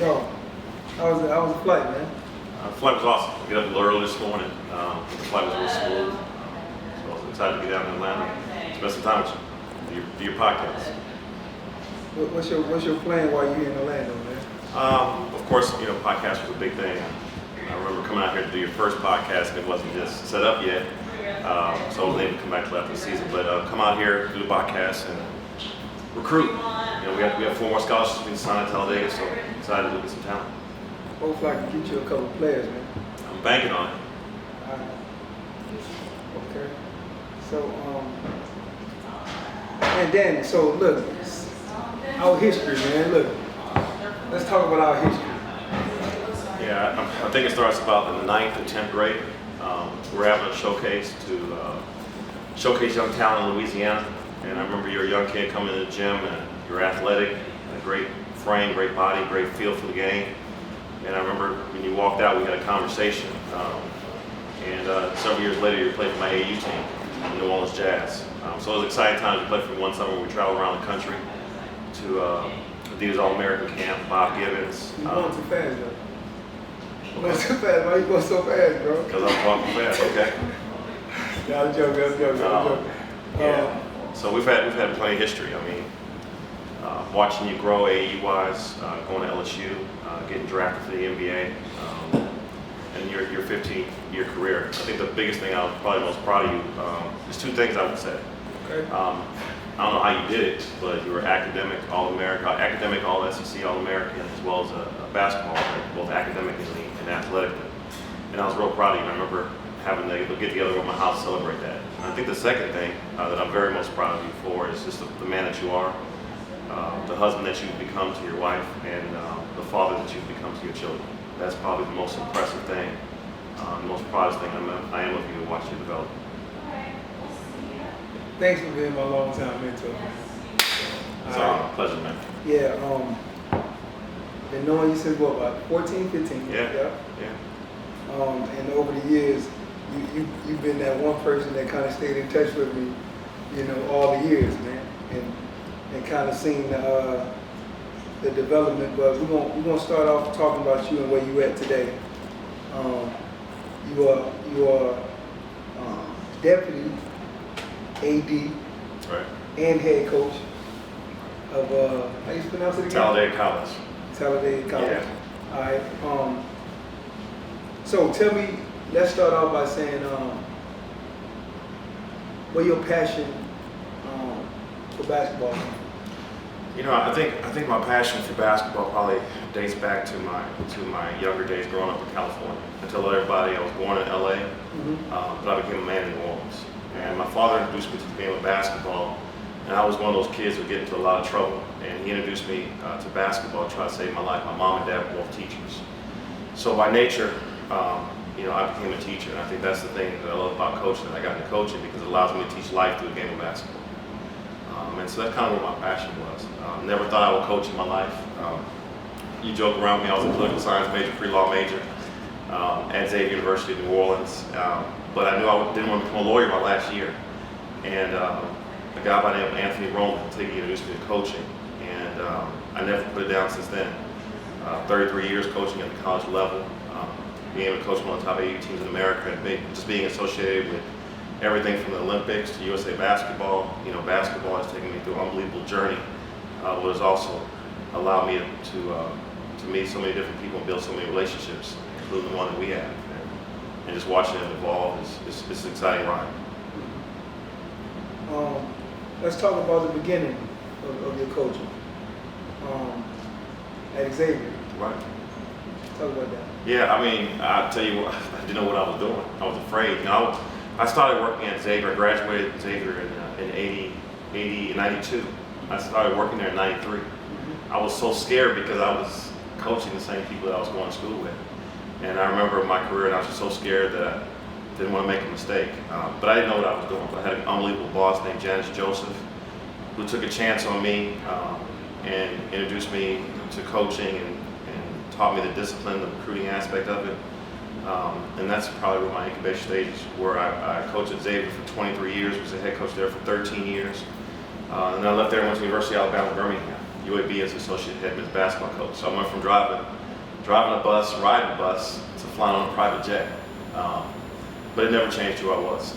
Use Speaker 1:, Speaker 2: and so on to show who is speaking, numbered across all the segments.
Speaker 1: Yo, how was the flight, man?
Speaker 2: The flight was awesome. I get up a little early this morning. The flight was real smooth. So I was excited to get down to Atlanta, spend some time with you, do your podcast.
Speaker 1: What's your plan while you're in Orlando, man?
Speaker 2: Of course, podcast was a big thing. I remember coming out here to do your first podcast, and it wasn't just set up yet. So I wasn't able to come back till after the season. But come out here, do the podcast, and recruit. We have 4 more scholarships being signed at Talladega, so excited to look at some talent.
Speaker 1: Hopefully I can get you a couple of players, man.
Speaker 2: I'm banking on it.
Speaker 1: All right. Okay. So, and Danny, so look, our history, man. Look, let's talk about our history.
Speaker 2: Yeah, I think it starts about in the 9th and 10th grade. We're having a showcase to showcase young talent in Louisiana. And I remember you're a young kid coming to the gym, and you're athletic, a great frame, great body, great feel for the game. And I remember when you walked out, we had a conversation. And several years later, you played for my AAU team, the New Orleans Jazz. So it was an exciting time to play for one summer. We traveled around the country to Adidas All-American Camp, Bob Gibbons.
Speaker 1: You going too fast, though. You going too fast. Why you going so fast, bro?
Speaker 2: Because I'm talking fast, okay?
Speaker 1: Yeah, I'm joking.
Speaker 2: Yeah. So we've had plenty of history. I mean, watching you grow AAU-wise, going to LSU, getting drafted for the NBA, and your 15-year career. I think the biggest thing I was probably most proud of you is 2 things I would say.
Speaker 1: Okay.
Speaker 2: I don't know how you did it, but you were academic All-American, academic All-SEC All-American, as well as a basketball player, both academically and athletically. And I was real proud of you. I remember having to get together with my house to celebrate that. And I think the second thing that I'm very most proud of you for is just the man that you are, the husband that you've become to your wife, and the father that you've become to your children. That's probably the most impressive thing, the most proudest thing I am of you to watch you develop.
Speaker 1: Thanks for being my long-time mentor, man.
Speaker 2: It's a pleasure, man.
Speaker 1: Yeah, been knowing you since what, about 14, 15?
Speaker 2: Yeah.
Speaker 1: And over the years, you've been that one person that kind of stayed in touch with me, all the years, man, and kind of seen the development. But we're gonna start off talking about you and where you at today. You are deputy AD
Speaker 2: Right.
Speaker 1: and head coach of how you pronounce it again?
Speaker 2: Talladega College.
Speaker 1: Talladega College.
Speaker 2: Yeah.
Speaker 1: All right. So tell me, let's start off by saying, what your passion for basketball is?
Speaker 2: I think my passion for basketball probably dates back to my younger days growing up in California. I tell everybody I was born in LA, but I became a man in New Orleans. And my father introduced me to the game of basketball, and I was one of those kids who get into a lot of trouble. And he introduced me to basketball to try to save my life. My mom and dad were both teachers. So by nature, I became a teacher, and I think that's the thing that I love about coaching. I got into coaching because it allows me to teach life through the game of basketball. And so that's kind of what my passion was. Never thought I would coach in my life. You joke around me, I was a political science major, pre-law major at Xavier University of New Orleans. But I knew I didn't want to become a lawyer my last year. And a guy by the name of Anthony Roman introduced me to coaching. And I never put it down since then. 33 years coaching at the college level. Being able to coach one of the top AAU teams in America, and just being associated with everything from the Olympics to USA basketball. Basketball has taken me through an unbelievable journey, but it's also allowed me to meet so many different people and build so many relationships, including the one that we have. And just watching it evolve is an exciting ride.
Speaker 1: Let's talk about the beginning of your coaching at Xavier.
Speaker 2: Right.
Speaker 1: Talk about that.
Speaker 2: Yeah, I mean, I tell you what, I didn't know what I was doing. I was afraid. I started working at Xavier. I graduated at Xavier in 92. I started working there in 93. I was so scared because I was coaching the same people that I was going to school with. And I remember my career, and I was just so scared that I didn't want to make a mistake. But I didn't know what I was doing. But I had an unbelievable boss named Janice Joseph, who took a chance on me and introduced me to coaching and taught me the discipline, the recruiting aspect of it. And that's probably where my incubation stages were. I coached at Xavier for 23 years, was the head coach there for 13 years. And I left there and went to the University of Alabama, Birmingham, UAB as associate head men's basketball coach. So I went from driving a bus, riding a bus, to flying on a private jet. But it never changed who I was.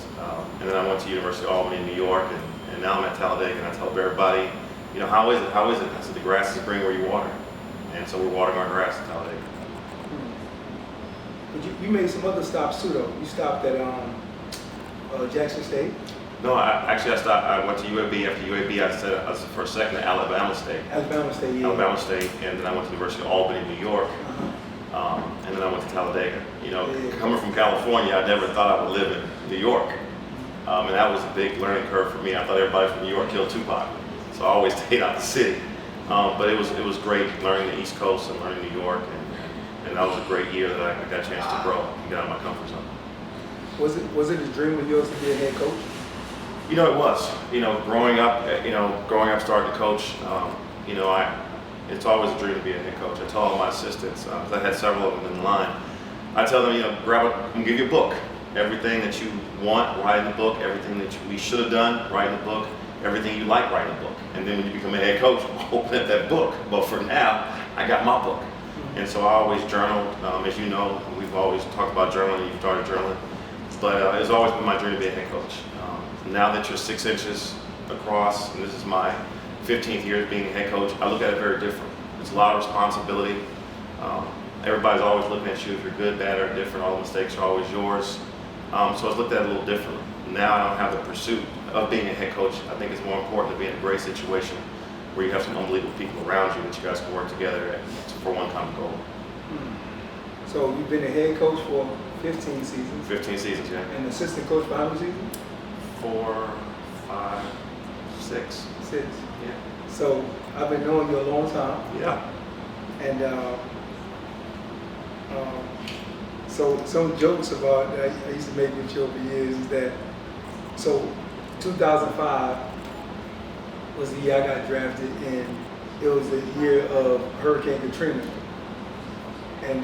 Speaker 2: And then I went to University of Albany in New York, and now I'm at Talladega, and I tell everybody, how is it? How is it? I said, the grass is green where you water. And so we're watering our grass at Talladega.
Speaker 1: But you made some other stops too, though. You stopped at Jackson State.
Speaker 2: No, I went to UAB. After UAB, I said for a second at Alabama State.
Speaker 1: Alabama State, yeah.
Speaker 2: Alabama State, and then I went to the University of Albany in New York. And then I went to Talladega. Coming from California, I never thought I would live in New York. And that was a big learning curve for me. I thought everybody from New York killed Tupac. So I always stayed out the city. But it was great learning the East Coast and learning New York. And that was a great year that I got a chance to grow and get out of my comfort zone. Was it a dream of yours to be a head coach? It was. Growing up, starting to coach, it's always a dream to be a head coach. I tell all my assistants, I had several of them in line, I tell them, I'm gonna give you a book. Everything that you want, write in the book. Everything that we should have done, write in the book. Everything you like, write in the book. And then when you become a head coach, open up that book. But for now, I got my book. And so I always journaled. As you know, we've always talked about journaling. You started journaling. But it's always been my dream to be a head coach. Now that you're 6 inches across, and this is my 15th year being a head coach, I look at it very different. It's a lot of responsibility. Everybody's always looking at you if you're good, bad, or different. All the mistakes are always yours. So it's looked at a little differently. Now I don't have the pursuit of being a head coach. I think it's more important to be in a great situation where you have some unbelievable people around you that you guys can work together for one common goal.
Speaker 1: So you've been a head coach for 15 seasons?
Speaker 2: 15 seasons, yeah.
Speaker 1: And assistant coach for how many seasons?
Speaker 2: 4, 5, 6.
Speaker 1: 6.
Speaker 2: Yeah.
Speaker 1: So I've been knowing you a long time.
Speaker 2: Yeah.
Speaker 1: And so some jokes about that I used to make with you over the years is that, so 2005 was the year I got drafted, and it was the year of Hurricane Katrina. And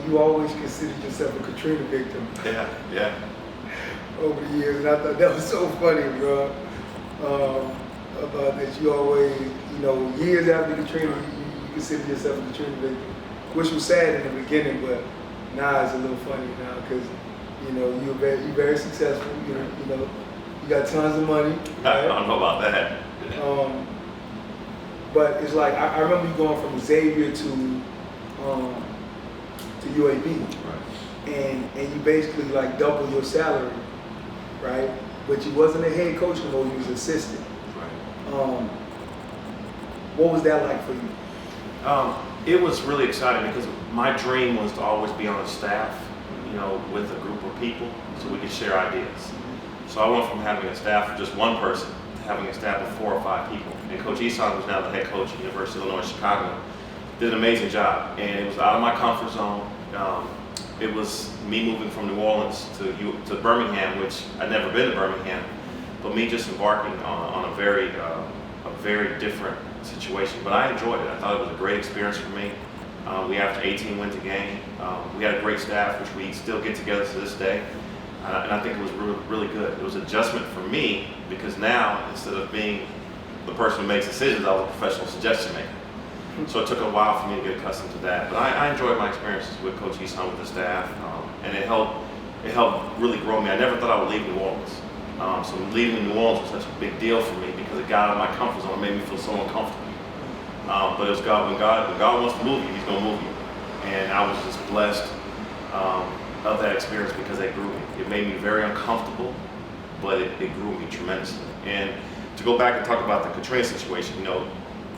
Speaker 1: you always considered yourself a Katrina victim.
Speaker 2: Yeah.
Speaker 1: Over the years, and I thought that was so funny, bro. About that you always, years after Katrina, you consider yourself a Katrina victim, which was sad in the beginning, but now it's a little funny now because, you're very successful. You got tons of money. Right?
Speaker 2: I don't know about that.
Speaker 1: But it's like I remember you going from Xavier to UAB,
Speaker 2: Right.
Speaker 1: and you basically like double your salary, right? But you wasn't a head coach anymore; you was assistant.
Speaker 2: Right.
Speaker 1: What was that like for you?
Speaker 2: It was really exciting because my dream was to always be on a staff, with a group of people so we could share ideas. So I went from having a staff of just one person to having a staff of 4 or 5 people. And Coach Eson, who's now the head coach at the University of Illinois Chicago, did an amazing job. And it was out of my comfort zone. It was me moving from New Orleans to Birmingham, which I'd never been to Birmingham, but me just embarking on a very different situation. But I enjoyed it. I thought it was a great experience for me. We averaged 18 wins a game. We had a great staff, which we still get together to this day. And I think it was really, really good. It was an adjustment for me because now, instead of being the person who makes decisions, I was a professional suggestion maker. So it took a while for me to get accustomed to that. But I enjoyed my experiences with Coach Eson, with the staff, and it helped really grow me. I never thought I would leave New Orleans. So leaving New Orleans was such a big deal for me because it got out of my comfort zone. It made me feel so uncomfortable. But it was God. When God wants to move you, He's going to move you. And I was just blessed of that experience because it grew me. It made me very uncomfortable, but it grew me tremendously. And to go back and talk about the Katrina situation,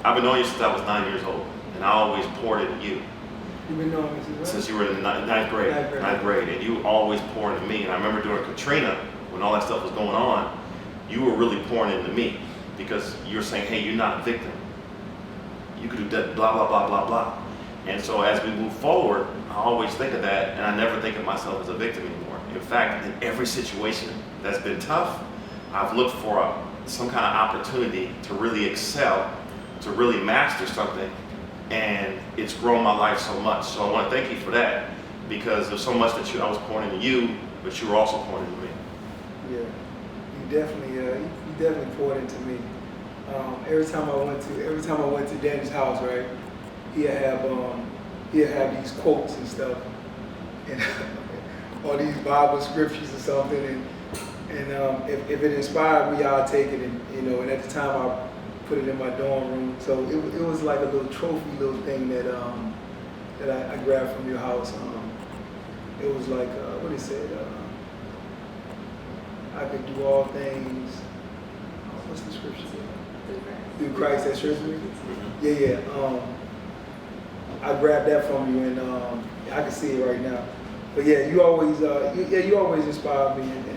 Speaker 2: I've been knowing you since I was 9 years old, and I always poured into you.
Speaker 1: You've been knowing me
Speaker 2: since you were in the ninth grade, and you always poured into me. And I remember during Katrina, when all that stuff was going on, you were really pouring into me because you were saying, hey, you're not a victim. You could do that, blah, blah, blah, blah, blah. And so as we move forward, I always think of that, and I never think of myself as a victim anymore. In fact, in every situation that's been tough, I've looked for some kind of opportunity to really excel, to really master something, and it's grown my life so much. So I want to thank you for that, because there's so much that I was pouring into you, but you were also pouring into me.
Speaker 1: Yeah, you definitely poured into me. every time I went to Danny's house, right, he'd have these quotes and stuff, and or these Bible scriptures or something, and if it inspired me, I'd take it, and and at the time I put it in my dorm room. So it was like a little trophy, little thing that I grabbed from your house. It was like what it said. I could do all things. What's the scripture? Through Christ that strengthens me. Yeah. I grabbed that from you, and I can see it right now. But yeah, you always inspire me and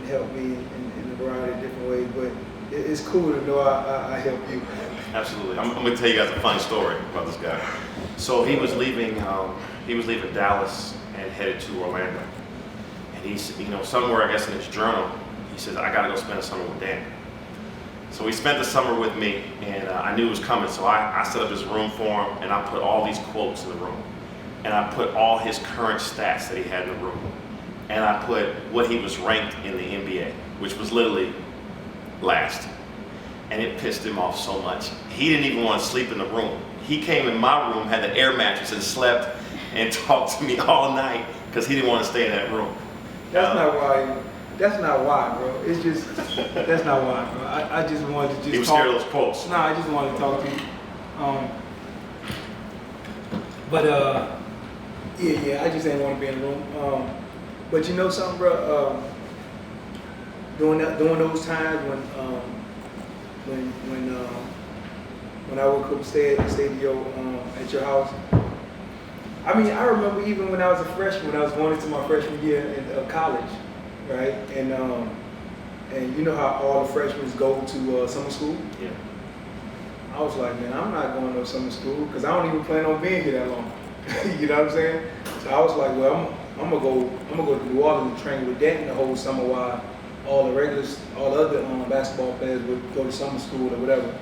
Speaker 1: help me in a variety of different ways. But it's cool to know I help you.
Speaker 2: Absolutely. I'm going to tell you guys a funny story about this guy. So he was leaving Dallas and headed to Orlando. And he's, somewhere I guess in his journal, he says, I got to go spend the summer with Dan. So he spent the summer with me, and I knew it was coming. So I set up this room for him, and I put all these quotes in the room. And I put all his current stats that he had in the room. And I put what he was ranked in the NBA, which was literally last. And it pissed him off so much. He didn't even want to sleep in the room. He came in my room, had the air mattress, and slept and talked to me all night because he didn't want to stay in that room.
Speaker 1: That's not why, bro. It's just, that's not why, bro. I just wanted to just
Speaker 2: He was
Speaker 1: talk.
Speaker 2: scared of those quotes.
Speaker 1: No, I just wanted to talk to you. Yeah, I just didn't want to be in the room. But you know something, bro? During those times when I would come stay at your house. I mean, I remember even when I was a freshman, when I was going into my freshman year of college, right? And you know how all the freshmen go to summer school?
Speaker 2: Yeah.
Speaker 1: I was like, man, I'm not going to summer school because I don't even plan on being here that long. You know what I'm saying? So I was like, well, I'm gonna go to New Orleans and train with Dannton the whole summer while all the other basketball players would go to summer school or whatever.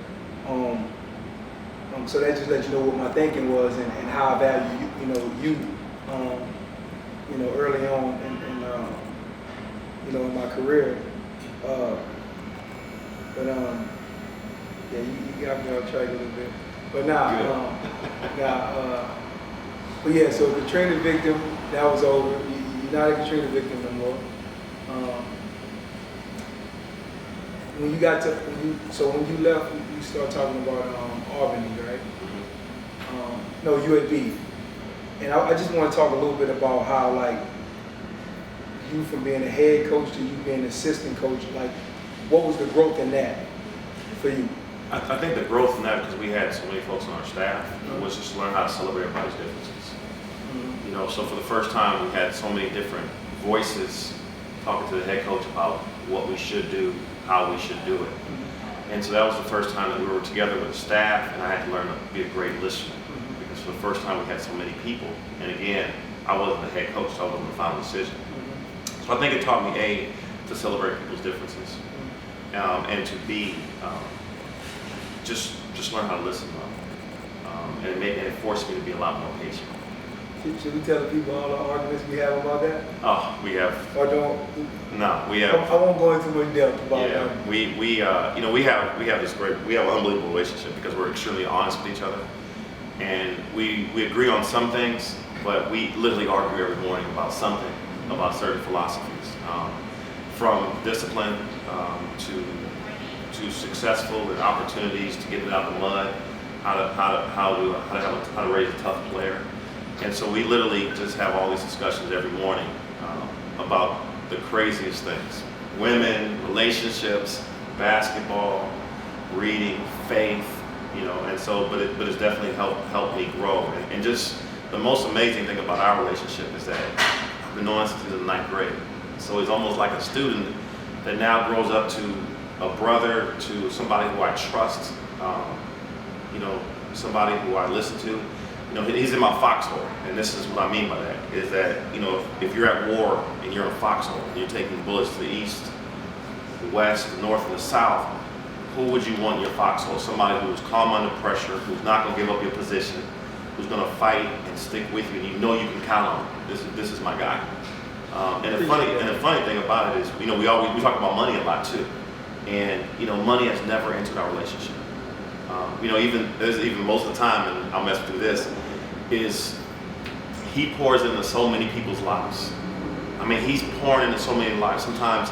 Speaker 1: So that just lets you know what my thinking was and how I value you early on in my career. Yeah, you got me off track a little bit. But but yeah, so Katrina victim, that was over. You're not a Katrina victim no more. When you left, you started talking about Albany, right? No, UAB. And I just want to talk a little bit about how, like, you from being a head coach to you being an assistant coach, like, what was the growth in that for you?
Speaker 2: I think the growth in that, because we had so many folks on our staff, was just learn how to celebrate everybody's differences. So for the first time, we had so many different voices talking to the head coach about what we should do, how we should do it. And so that was the first time that we were together with the staff, and I had to learn to be a great listener. Because for the first time, we had so many people. And again, I wasn't the head coach, so I wasn't the final decision. So I think it taught me, to celebrate people's differences, and to be, just learn how to listen, and it forced me to be a lot more patient.
Speaker 1: Should we tell the people all the arguments we have about that?
Speaker 2: Oh, we have.
Speaker 1: Or don't?
Speaker 2: No, we have.
Speaker 1: I won't go into much depth about that.
Speaker 2: Yeah, we have an unbelievable relationship because we're extremely honest with each other, and we agree on some things, but we literally argue every morning about something, about certain philosophies, from discipline to successful and opportunities to get it out of the mud, how to raise a tough player. And so we literally just have all these discussions every morning about the craziest things: women, relationships, basketball, reading, faith, and so, but it's definitely helped me grow. And just the most amazing thing about our relationship is that I've been knowing since the 9th grade. So he's almost like a student that now grows up to a brother, to somebody who I trust, somebody who I listen to. He's in my foxhole, and this is what I mean by that, is that, if you're at war and you're in a foxhole and you're taking bullets to the east, the west, the north, and the south, who would you want in your foxhole? Somebody who's calm under pressure, who's not going to give up your position, who's going to fight and stick with you, and you can count on him. This is my guy. And the funny thing about it is, we talk about money a lot too. And money has never entered our relationship. Even most of the time, and I'll mess through this, is he pours into so many people's lives. I mean, he's pouring into so many lives. Sometimes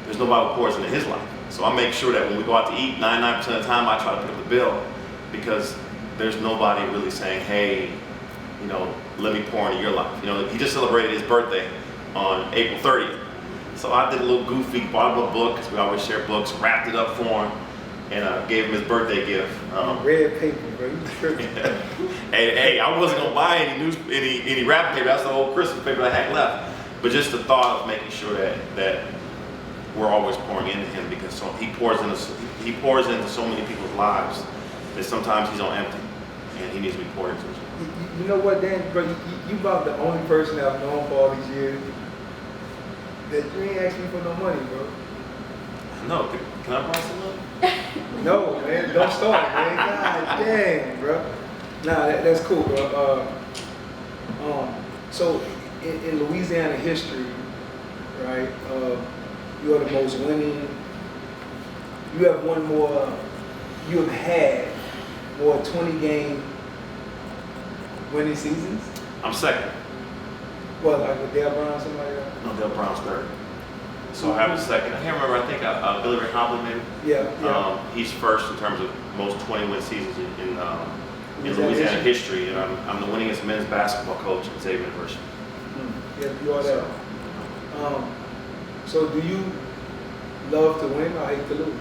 Speaker 2: there's nobody who pours into his life. So I make sure that when we go out to eat, 99% of the time I try to pick up the bill, because there's nobody really saying, hey, let me pour into your life. He just celebrated his birthday on April 30th. So I did a little goofy, bought him a book, because we always share books, wrapped it up for him, and gave him his birthday gift.
Speaker 1: Red paper, bro. You tripping.
Speaker 2: Hey, I wasn't gonna buy any wrapping paper. That's the old Christmas paper I had left. But just the thought of making sure that we're always pouring into him, because he pours into so many people's lives that sometimes he's on empty, and he needs to be poured into.
Speaker 1: You know what, Dan, bro? You about the only person I've known for all these years that you ain't asked me for no money, bro.
Speaker 2: No, can I borrow some money?
Speaker 1: No, man, don't start, man. God dang, bro. Nah, that's cool, bro. So in Louisiana history, right? You are the most winning. You have won more. You have had more 20-game winning seasons.
Speaker 2: I'm second.
Speaker 1: Well, like with Dale Brown, somebody else?
Speaker 2: No, Dale Brown's third. So I have a second. I can't remember. I think Billy Ray Hobley maybe.
Speaker 1: Yeah.
Speaker 2: He's first in terms of most 20-win seasons in Louisiana history, and I'm the winningest men's basketball coach at Xavier University.
Speaker 1: Yeah, you are that. So do you love to win or hate to lose?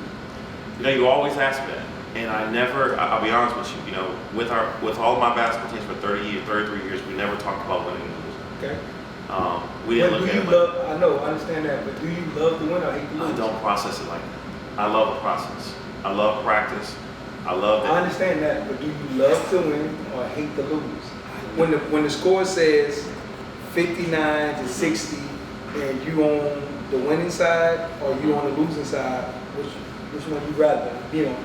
Speaker 2: You always ask me that, and I'll be honest with you. With all of my basketball teams for 33 years, we never talked about winning and losing.
Speaker 1: Okay.
Speaker 2: We didn't look at it like,
Speaker 1: I know, I understand that, but do you love to win or hate to lose?
Speaker 2: I don't process it like that. I love the process. I love practice. I love that.
Speaker 1: I understand that, but do you love to win or hate to lose? When the score says 59-60, and you on the winning side or you on the losing side, which one you rather be on?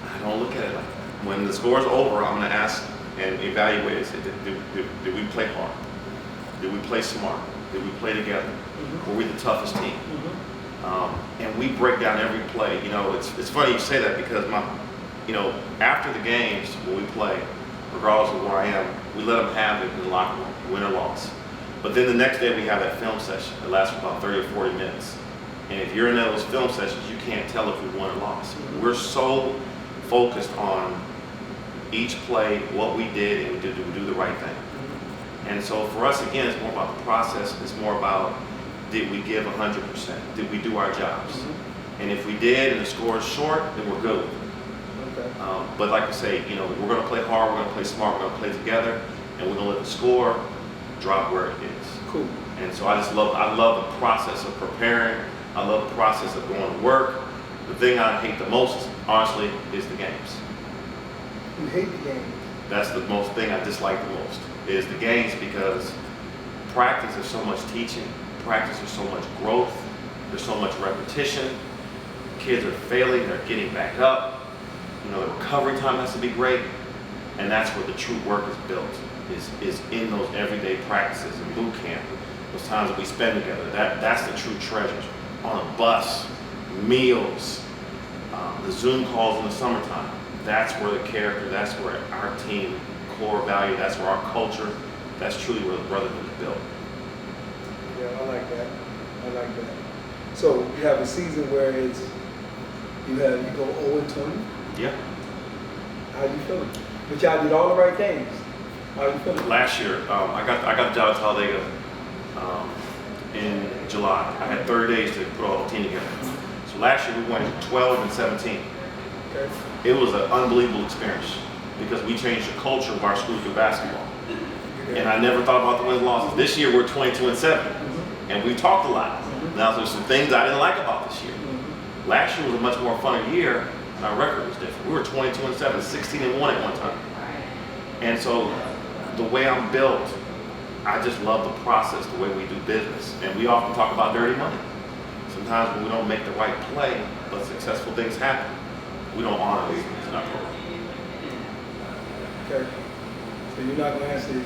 Speaker 2: I don't look at it like that. When the score is over, I'm going to ask and evaluate it. Say, did we play hard? Did we play smart? Did we play together? Mm-hmm. Were we the toughest team? Mm-hmm. And we break down every play. It's funny you say that, because after the games when we play, regardless of where I am, we let them have it in the locker room, win or loss. But then the next day we have that film session that lasts for about 30 or 40 minutes. And if you're in those film sessions, you can't tell if we won or lost. Mm-hmm. We're so focused on each play, what we did, and did we do the right thing. Mm-hmm. And so for us, again, it's more about the process. It's more about, did we give 100%? Did we do our jobs? Mm-hmm. And if we did and the score is short, then we're good. Okay. But like I say, we're going to play hard, we're going to play smart, we're going to play together, and we're going to let the score drop where it is.
Speaker 1: Cool.
Speaker 2: And so I love the process of preparing. I love the process of going to work. The thing I hate the most, honestly, is the games.
Speaker 1: You hate the games?
Speaker 2: That's the most thing I dislike the most, is the games, because practice is so much teaching. Practice is so much growth. There's so much repetition. Kids are failing, they're getting back up. The recovery time has to be great. And that's where the true work is built, is in those everyday practices and boot camp, those times that we spend together. That's the true treasures. On a bus, meals, the Zoom calls in the summertime. That's where the character, that's where our team core value, that's where our culture, that's truly where the brotherhood is built.
Speaker 1: Yeah, I like that. So you have a season where you go 0-20.
Speaker 2: Yeah.
Speaker 1: How you feeling? But y'all did all the right things. How you feeling?
Speaker 2: Last year, I got a job at Talladega in July. I had 30 days to put all the team together. So last year we went 12-17.
Speaker 1: Okay.
Speaker 2: It was an unbelievable experience, because we changed the culture of our school through basketball. Yeah. And I never thought about the wins and losses. This year we're 22-7, mm-hmm. and we talked a lot. Mm-hmm. Now there's some things I didn't like about this year. Mm-hmm. Last year was a much more fun year, and our record was different. We were 22-7, 16-1 at one time. And so the way I'm built, I just love the process, the way we do business. And we often talk about dirty money. Sometimes when we don't make the right play, but successful things happen, we don't honor these things in our program.
Speaker 1: Okay. So you're not going to answer you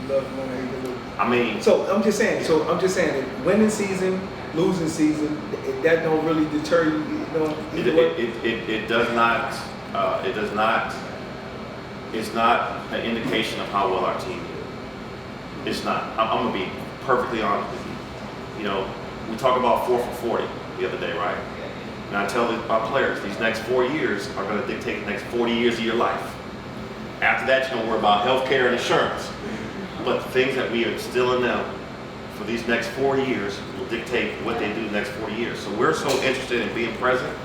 Speaker 1: love money, hate to lose.
Speaker 2: I mean,
Speaker 1: so I'm just saying that winning season, losing season, that don't really deter you.
Speaker 2: It does not. It does not. It's not an indication of how well our team did. It's not. I'm gonna be perfectly honest with you. You know, we talk about 4 for 40 the other day, right? And I tell our players, these next 4 years are going to dictate the next 40 years of your life. After that, you're going to worry about healthcare and insurance. But the things that we instill in them for these next 4 years will dictate what they do the next 40 years. So we're so interested in being present,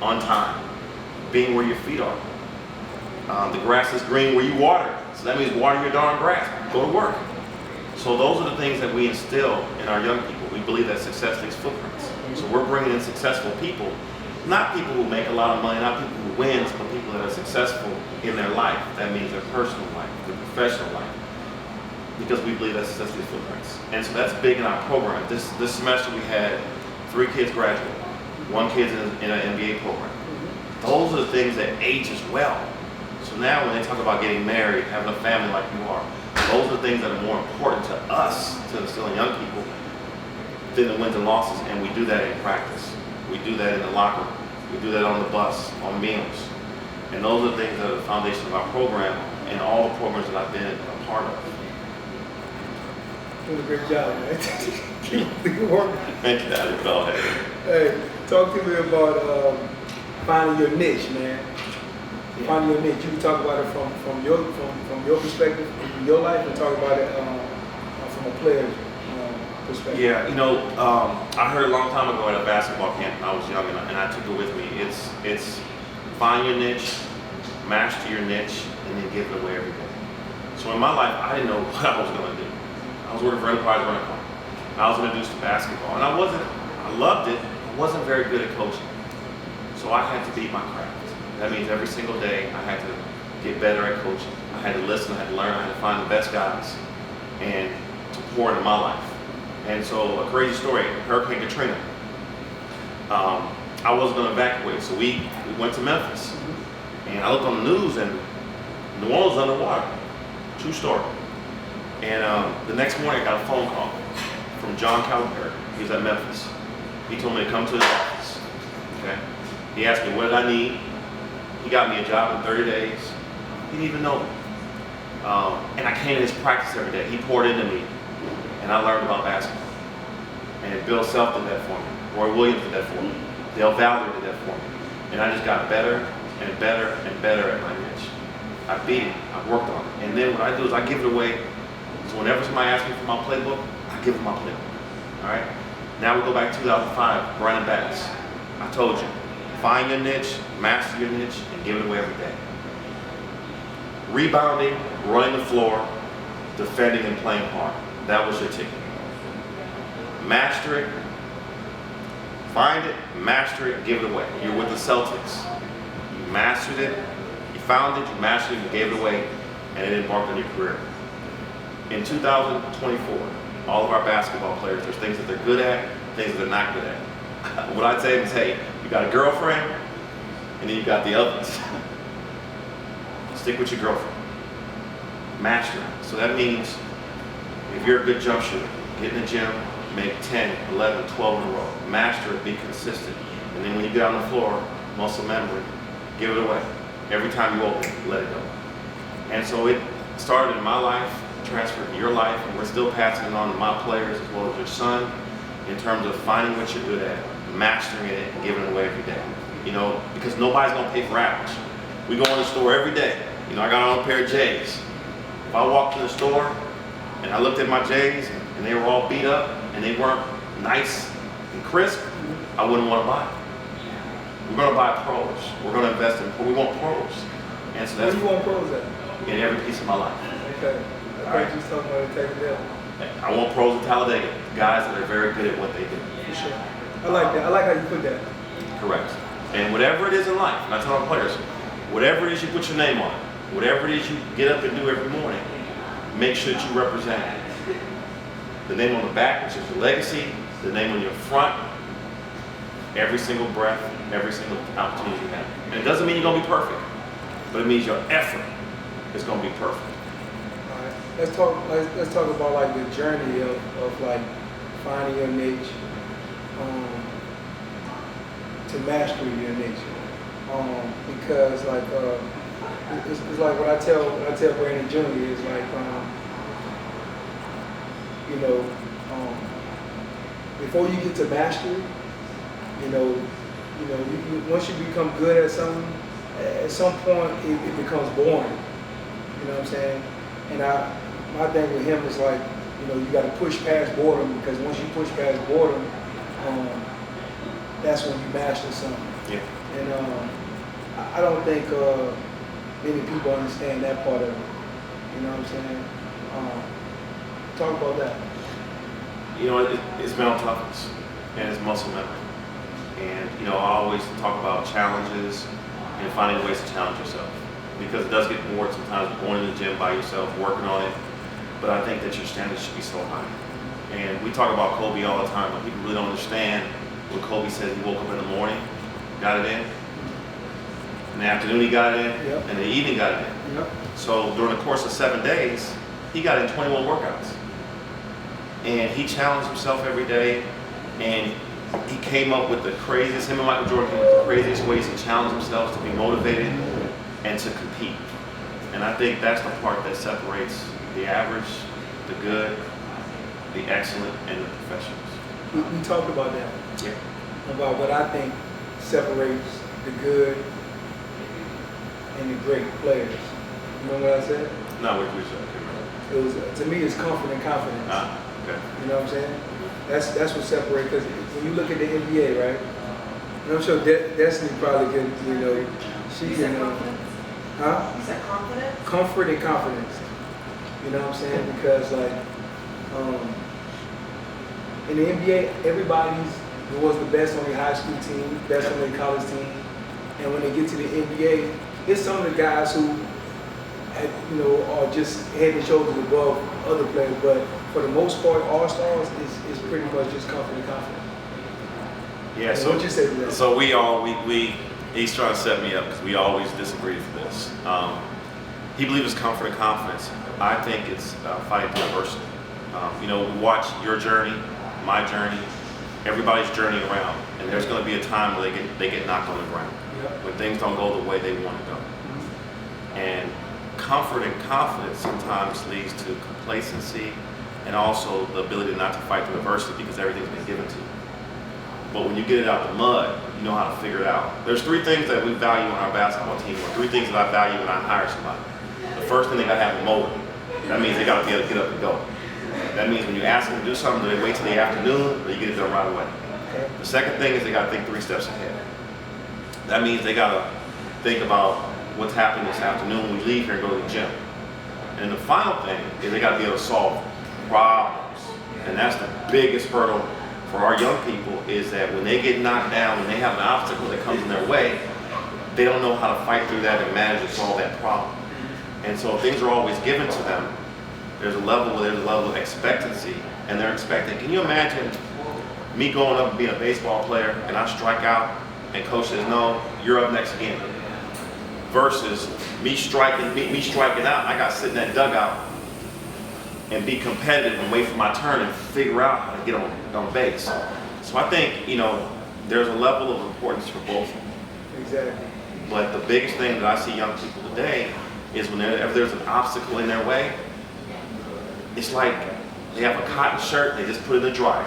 Speaker 2: on time, being where your feet are. The grass is green where you water it. So that means water your darn grass. Go to work. So those are the things that we instill in our young people. We believe that success leaves footprints. So we're bringing in successful people, not people who make a lot of money, not people who win, but people that are successful in their life. That means their personal life, their professional life, because we believe that success leaves footprints. And so that's big in our program. This semester we had 3 kids graduate, 1 kid in an MBA program. Those are the things that age as well. So now when they talk about getting married, having a family like you are, those are the things that are more important to us, to instill in young people, than the wins and losses. And we do that in practice. We do that in the locker room. We do that on the bus, on meals. And those are the things that are the foundation of our program and all the programs that I've been a part of.
Speaker 1: Doing a great job, man. Keep working.
Speaker 2: Thank you, Daddy. Go ahead.
Speaker 1: Hey, talk to me about finding your niche, man. Finding your niche. You can talk about it from your perspective, in your life, and talk about it from a player's perspective.
Speaker 2: Yeah, you know, I heard a long time ago at a basketball camp when I was young, and I took it with me. It's find your niche, master your niche, and then give it away every day. So in my life, I didn't know what I was going to do. I was working for Enterprise Running Club. I was introduced to basketball, and I loved it. I wasn't very good at coaching. So I had to beat my craft. That means every single day I had to get better at coaching. I had to listen, I had to learn, I had to find the best guys and to pour into my life. And so a crazy story, Hurricane Katrina. I wasn't going to evacuate, so we went to Memphis. And I looked on the news and New Orleans was underwater. True story. And the next morning I got a phone call from John Calipari. He was at Memphis. He told me to come to his office. Okay? He asked me what did I need. He got me a job in 30 days. He didn't even know me. And I came to his practice every day. He poured into me, and I learned about basketball. And Bill Self did that for me. Roy Williams did that for me. Dale Valier did that for me. And I just got better and better and better at my niche. I beat it. I worked on it. And then what I do is I give it away. So whenever somebody asks me for my playbook, I give them my playbook. All right? Now we go back to 2005, Brandon Bass. I told you. Find your niche, master your niche, and give it away every day. Rebounding, running the floor, defending, and playing hard. That was your ticket. Master it, find it, master it, give it away. You're with the Celtics. You mastered it, you found it, you mastered it, you gave it away, and it embarked on your career. In 2024, all of our basketball players, there's things that they're good at, things that they're not good at. What I'd say is, hey, you got a girlfriend, and then you got the others. Stick with your girlfriend. Master it. So that means if you're a good jump shooter, get in the gym, make 10, 11, 12 in a row. Master it, be consistent. And then when you get on the floor, muscle memory, give it away. Every time you open it, let it go. And so it started in my life, transferred to your life, and we're still passing it on to my players as well as your son in terms of finding what you're good at, mastering it, and giving it away every day. You know, because nobody's gonna pay for average. We go in the store every day. You know, I got on a pair of J's. If I walked to the store and I looked at my J's and they were all beat up and they weren't nice and crisp, I wouldn't want to buy them. We're gonna buy pros. We're gonna invest in, we want pros. And so that's
Speaker 1: Where do you want pros at?
Speaker 2: in every piece of my life.
Speaker 1: Okay. I thought you was talking about taking it down.
Speaker 2: I want pros in Talladega, guys that are very good at what they do.
Speaker 1: For sure. I like that. I like how you put that.
Speaker 2: Correct. And whatever it is in life, and I tell our players, whatever it is you put your name on, whatever it is you get up and do every morning, make sure that you represent it. The name on the back, which is your legacy, the name on your front, every single breath, every single opportunity you have. And it doesn't mean you're gonna be perfect, but it means your effort is gonna be perfect.
Speaker 1: All right. Let's talk about like the journey of like finding your niche, um, to master your nature. Because like it's like what I tell Brandon Jr. is like you know before you get to mastery, you know once you become good at something, at some point it becomes boring. You know what I'm saying? And my thing with him is like, you got to push past boredom, because once you push past boredom, that's when you master something.
Speaker 2: Yeah.
Speaker 1: And I don't think many people understand that part of it. You know what I'm saying? Talk about that.
Speaker 2: It's mental toughness and it's muscle memory. And, I always talk about challenges and finding ways to challenge yourself, because it does get bored sometimes going to the gym by yourself, working on it. But I think that your standards should be so high. And we talk about Kobe all the time, but people really don't understand when Kobe said he woke up in the morning, got it in. In the afternoon he got it in,
Speaker 1: Yep.
Speaker 2: and in the evening got it in.
Speaker 1: Yep.
Speaker 2: So during the course of 7 days, he got in 21 workouts. And he challenged himself every day, and he came up with the craziest, him and Michael Jordan came up with the craziest ways to challenge themselves, to be motivated, and to compete. And I think that's the part that separates the average, the good, the excellent, and the professionals.
Speaker 1: We talked about that.
Speaker 2: Yeah.
Speaker 1: About what I think separates the good and the great players. You know what I said?
Speaker 2: No, what you said, I can't remember.
Speaker 1: It was, to me, it's comfort and confidence.
Speaker 2: Okay.
Speaker 1: You know what I'm saying? That's what separates. Because when you look at the NBA, right? And I'm sure Destiny probably can, she can. Huh?
Speaker 3: You said confidence?
Speaker 1: Comfort and confidence. You know what I'm saying? Because like, in the NBA, everybody's was the best on their high school team, best on their college team, and when they get to the NBA, it's some of the guys who, are just head and shoulders above other players. But for the most part, all stars is pretty much just comfort and confidence.
Speaker 2: Yeah.
Speaker 1: And
Speaker 2: So
Speaker 1: what you say to that?
Speaker 2: So he's trying to set me up because we always disagree for this. He believes it's comfort and confidence. I think it's fighting through adversity. We watch your journey, my journey, everybody's journey around, and there's going to be a time where they get knocked on the ground,
Speaker 1: Yep.
Speaker 2: when things don't go the way they want to go. And comfort and confidence sometimes leads to complacency, and also the ability not to fight through adversity because everything's been given to you. But when you get it out the mud, you know how to figure it out. There's 3 things that we value on our basketball team, or 3 things that I value when I hire somebody. The first thing, they gotta have a motive. That means they gotta be able to get up and go. That means when you ask them to do something, do they wait till the afternoon, or you get it done right away?
Speaker 1: Okay.
Speaker 2: The second thing is they gotta think 3 steps ahead. That means they gotta think about what's happening this afternoon when we leave here and go to the gym. And the final thing is they gotta be able to solve problems. And that's the biggest hurdle for our young people, is that when they get knocked down, when they have an obstacle that comes in their way, they don't know how to fight through that and manage to solve that problem. And so things are always given to them. There's a level of expectancy, and they're expecting. Can you imagine me going up and being a baseball player and I strike out and coach says, no, you're up next again? Versus me striking out, I got to sit in that dugout and be competitive and wait for my turn and figure out how to get on base. So I think, there's a level of importance for both.
Speaker 1: Exactly.
Speaker 2: But the biggest thing that I see young people today is whenever there's an obstacle in their way, it's like they have a cotton shirt, they just put it in the dryer,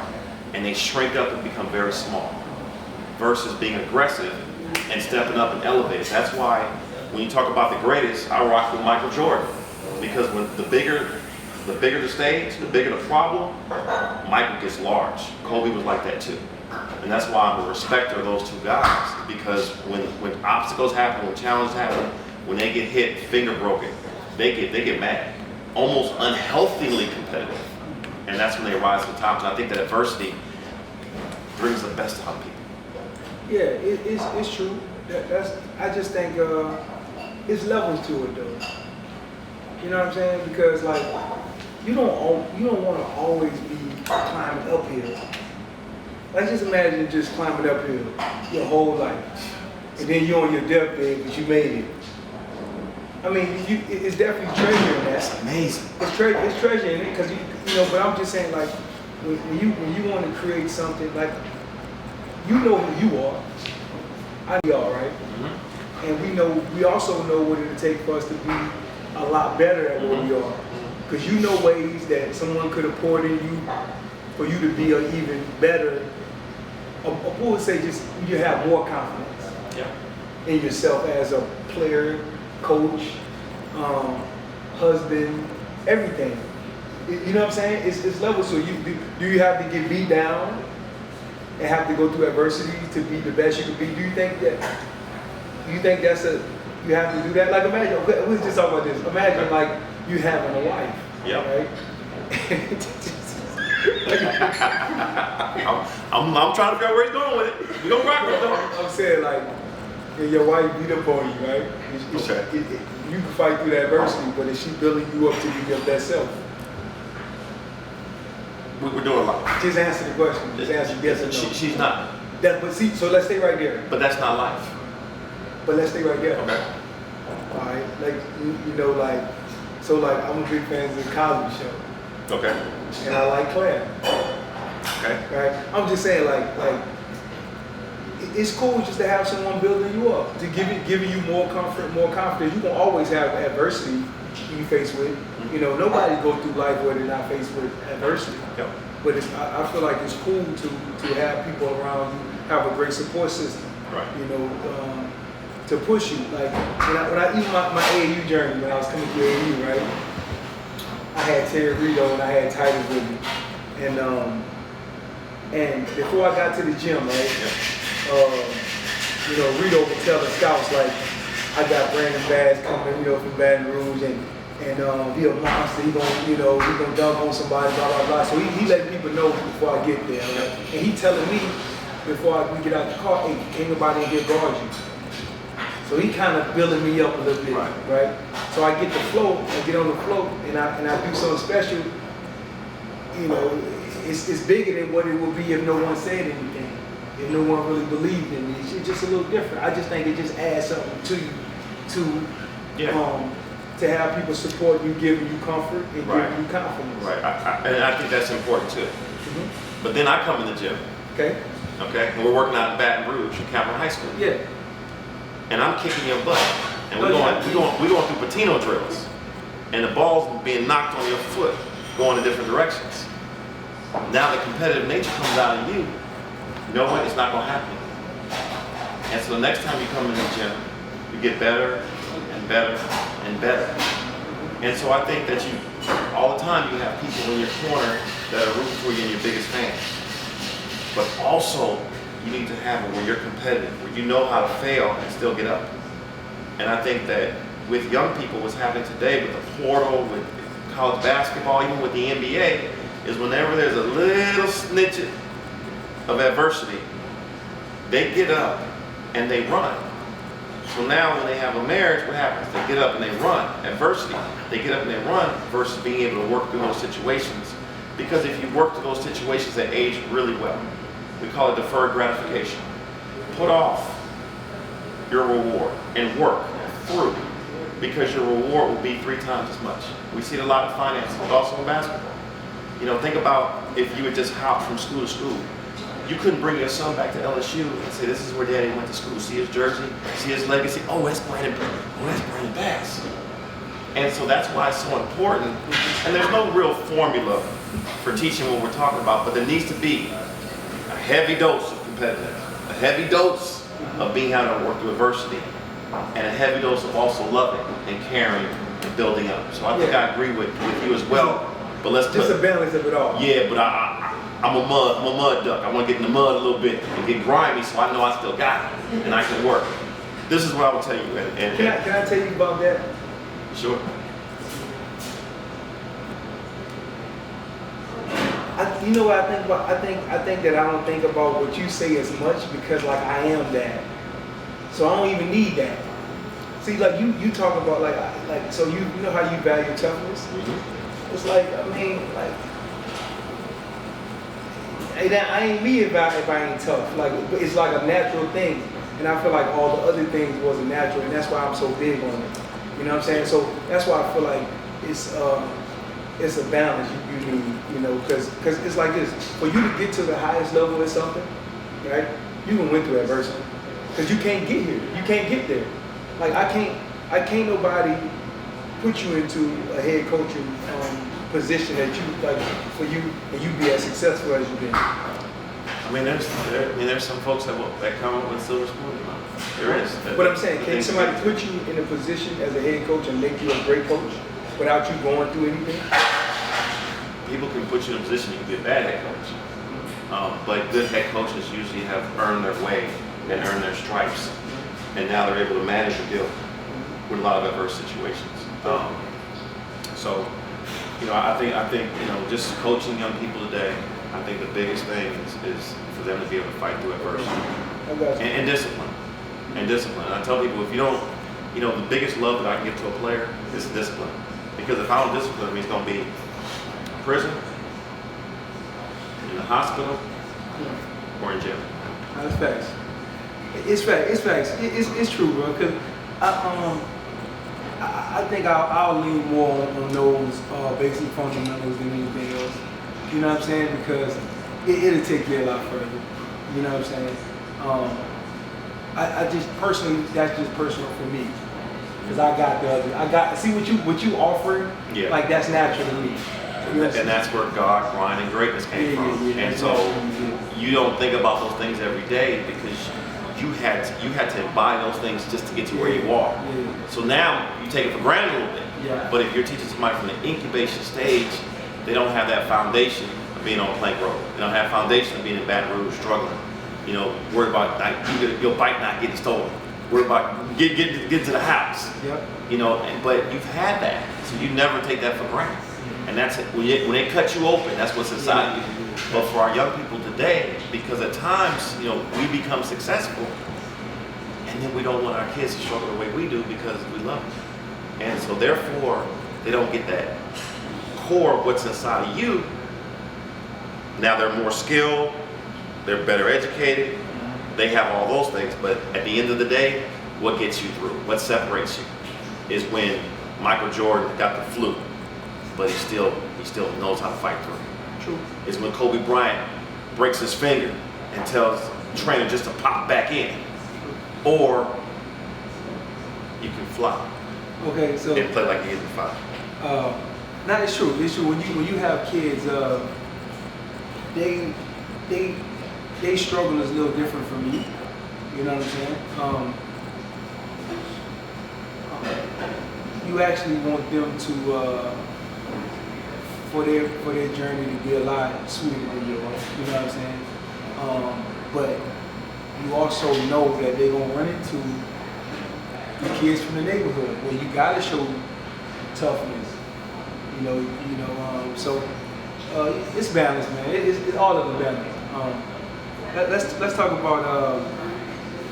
Speaker 2: and they shrink up and become very small, versus being aggressive and stepping up and elevating. That's why when you talk about the greatest, I rock with Michael Jordan, because when the bigger the stage, the bigger the problem, Michael gets large. Kobe was like that too. And that's why I'm a respecter of those 2 guys, because when obstacles happen, when challenges happen, when they get hit, finger broken, they get mad, almost unhealthily competitive. And that's when they rise to the top. And I think that adversity brings the best out of people.
Speaker 1: Yeah, it's true. I just think it's levels to it though. You know what I'm saying? Because like you don't want to always be climbing uphill. Like just imagine just climbing uphill your whole life, and then you're on your deathbed, but you made it. I mean, it's definitely treasure in that.
Speaker 2: That's amazing.
Speaker 1: It's treasure in it, because but I'm just saying, like when you want to create something, like you know who you are. I know, all right?
Speaker 2: Mm-hmm.
Speaker 1: And we also know what it'll take for us to be a lot better at where we are. Because you know ways that someone could have poured in you for you to be an even better, I would say just you have more confidence in yourself as a player, coach, husband, everything. You know what I'm saying? It's levels. So do you have to get beat down and have to go through adversity to be the best you can be? Do you think that's you have to do that? Like imagine, let's just talk about this. Imagine like you having a wife, right?
Speaker 2: I'm trying to figure out where he's going with it. We're gonna rock with it.
Speaker 1: I'm saying like, your wife beat up on you, right? You can fight through the adversity, but is she building you up to be your best self?
Speaker 2: We're doing a lot.
Speaker 1: Just answer the question. Just answer yes or no.
Speaker 2: She's not.
Speaker 1: But see, so let's stay right there.
Speaker 2: But that's not life.
Speaker 1: But let's stay right there.
Speaker 2: Okay.
Speaker 1: All right. Like you know, like so, like I'm a big fan of the Cosby Show.
Speaker 2: Okay.
Speaker 1: And I like Claire.
Speaker 2: Okay.
Speaker 1: Right. I'm just saying, like it's cool just to have someone building you up, to giving you more comfort, more confidence. You can always have adversity you face with. You know, nobody go through life where they're not faced with adversity.
Speaker 2: Yep.
Speaker 1: But I feel like it's cool to have people around you, have a great support system.
Speaker 2: Right.
Speaker 1: You know, to push you. Like when I even my AAU journey, when I was coming through AAU, right? I had Terry Rito and I had Titus with me, and before I got to the gym, right? You know, Rito would tell the scouts like, I got Brandon Bass coming, you know, from Baton Rouge, and he a monster. He gonna dunk on somebody, blah blah blah. So he let people know before I get there, right? And he telling me before we get out the car, hey, ain't nobody in here guard you. So he kind of building me up a little bit, right? So I get the float, I get on the float, and I do something special. You know, it's bigger than what it would be if no one said anything. If no one really believed in me, it's just a little different. I just think it just adds something to you to have people support you, giving you comfort, and giving you confidence.
Speaker 2: Right. And I think that's important too. Mm-hmm. But then I come in the gym. Okay. And we're working out in Baton Rouge, in Cameron High School. Yeah. And I'm kicking your butt, and we're going through patino drills, and the ball's being knocked on your foot, going in different directions. Now the competitive nature comes out of you. You know what? It's not going to happen. And so the next time you come in the gym, you get better and better and better. And so I think that all the time you have people in your corner that are rooting for you and your biggest fans. But also, you need to have it where you're competitive, where you know how to fail and still get up. And I think that with young people, what's happening today with the portal, with college basketball, even with the NBA, is whenever there's a little snitch of adversity, they get up and they run. So now when they have a marriage, what happens? They get up and they run. Adversity, they get up and they run versus being able to work through those situations. Because if you work through those situations that age really well, we call it deferred gratification. Put off your reward and work through, because your reward will be 3 times as much. We see it a lot in finance, but also in basketball. You know, think about if you would just hop from school to school. You couldn't bring your son back to LSU and say, this is where daddy went to school. See his jersey, see his legacy. Oh, that's Brandon Bass. And so that's why it's so important. And there's no real formula for teaching what we're talking about, but there needs to be a heavy dose of competitiveness, a heavy dose of being able to work through adversity, and a heavy dose of also loving and caring and building up. So I think I agree with you as well. But let's
Speaker 1: just a balance of it all.
Speaker 2: Yeah, but I'm a mud duck. I want to get in the mud a little bit and get grimy, so I know I still got it and I can work. This is what I will tell you. Can
Speaker 1: I tell you about that?
Speaker 2: Sure.
Speaker 1: You know what I think about? I think that I don't think about what you say as much because like I am that, so I don't even need that. See, like you talk about like so you know how you value toughness. Mm-hmm. It's like I ain't me if I ain't tough. Like it's like a natural thing, and I feel like all the other things wasn't natural, and that's why I'm so big on it. You know what I'm saying? So that's why I feel like it's a balance you need, you know, because it's like this. For you to get to the highest level in something, right, You even went through adversity. Because you can't get here. You can't get there. Like I can't nobody put you into a head coaching position that you like for you and you be as successful as you've been.
Speaker 2: I mean, there's some folks that come up with silver spoon. There is.
Speaker 1: But I'm saying, can somebody put you in a position as a head coach and make you a great coach without you going through anything?
Speaker 2: People can put you in a position you can be a bad head coach. But good head coaches usually have earned their way and earned their stripes. And now they're able to manage and deal with a lot of adverse situations. So, I think, just coaching young people today, I think the biggest thing is for them to be able to fight through adversity and discipline. And discipline. And I tell people, if you don't, the biggest love that I can give to a player is discipline. Because if I don't discipline him, he's going to be in prison, in the hospital, or in jail.
Speaker 1: That's facts. It's facts. It's true, bro. Because I think I'll lean more on those basic fundamentals than anything else. You know what I'm saying? Because it'll take you a lot further. You know what I'm saying? I just personally, that's just personal for me. Because I got see what you offering. Yeah. Like that's natural to me.
Speaker 2: And that's where God, grind, and greatness came from. Yeah, and so you don't think about those things every day because you had to embody those things just to get to where you are. Yeah. So now you take it for granted a little bit. Yeah. But if you're teaching somebody from the incubation stage, they don't have that foundation of being on Plank Road. They don't have foundation of being in Baton Rouge struggling. Worried about your bike not getting stolen. Worried about get to the house. Yep. But you've had that, so you never take that for granted. And that's it. When they cut you open, that's what's inside you. But for our young people today, because at times, we become successful, and then we don't want our kids to struggle the way we do because we love them. And so therefore, they don't get that core of what's inside of you. Now they're more skilled, they're better educated, they have all those things, but at the end of the day, what gets you through, what separates you, is when Michael Jordan got the flu, but he still knows how to fight through it. True. It's when Kobe Bryant breaks his finger and tells the trainer just to pop back in. Or you can fly.
Speaker 1: Okay, so
Speaker 2: and play like you hit the fire.
Speaker 1: Now it's true. It's true. When you have kids, they struggle is a little different from me. You know what I'm saying? You actually want them to for their journey to be a lot sweeter than yours. You know what I'm saying? But you also know that they're gonna run into the kids from the neighborhood where you gotta show toughness. So it's balance, man. It's all of the balance. Let's talk about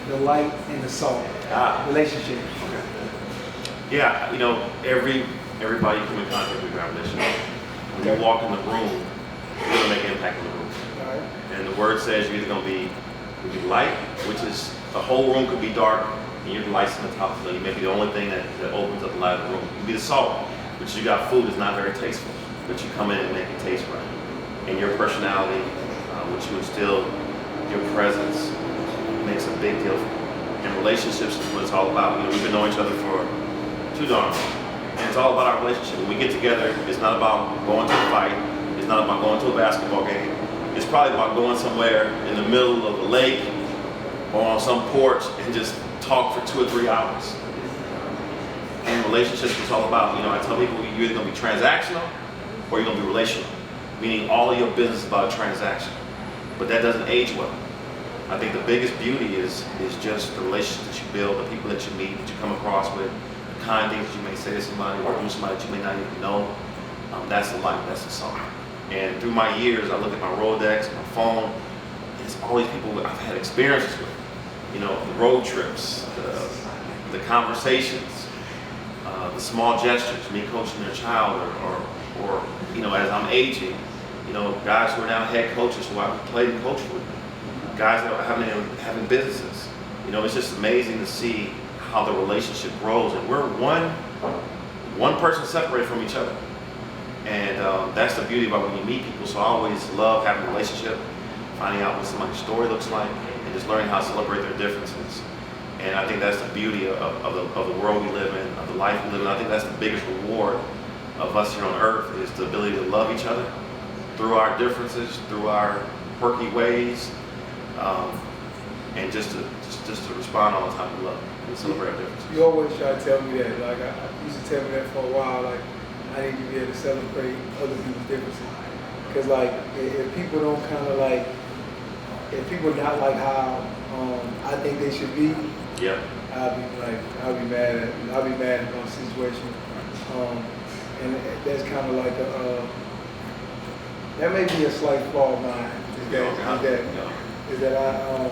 Speaker 1: the light and the salt relationship.
Speaker 2: Okay. Yeah, everybody you come in contact with our relationship. When you walk in the room, you're gonna make an impact in the room. All right. And the word says you're either gonna be light, which is the whole room could be dark, and you're the lights on the top. So you may be the only thing that opens up the light of the room. You can be the salt, which you got food that's not very tasteful, but you come in and make it taste right. And your personality, which you instill, your presence makes a big deal. And relationships is what it's all about. We've been knowing each other for too darn long. And it's all about our relationship. When we get together, it's not about going to a fight. It's not about going to a basketball game. It's probably about going somewhere in the middle of a lake or on some porch and just talk for 2 or 3 hours. And relationships is all about, I tell people you're either going to be transactional or you're going to be relational. Meaning all of your business is about a transaction. But that doesn't age well. I think the biggest beauty is just the relationships that you build, the people that you meet, that you come across with, the kind things that you may say to somebody or do somebody that you may not even know. That's the light, that's the song. And through my years, I look at my Rolodex, my phone, and it's all these people I've had experiences with. The road trips, the conversations, the small gestures, me coaching their child or as I'm aging, guys who are now head coaches who I've played and coached with, guys that are having businesses. It's just amazing to see how the relationship grows, and we're one person separated from each other. And that's the beauty about when you meet people. So I always love having a relationship, finding out what somebody's story looks like, and just learning how to celebrate their differences. And I think that's the beauty of the world we live in, of the life we live in. I think that's the biggest reward of us here on earth, is the ability to love each other through our differences, through our quirky ways, and just to respond all the time with love and celebrate our differences.
Speaker 1: You always try to tell me that. Like, I used to tell me that for a while. Like, I need to be able to celebrate other people's differences. Because, like, if people don't kind of like, if people not like how I think they should be,
Speaker 2: yeah,
Speaker 1: I'll be mad at the situation. And that's kind of like that may be a slight flaw of mine. Is that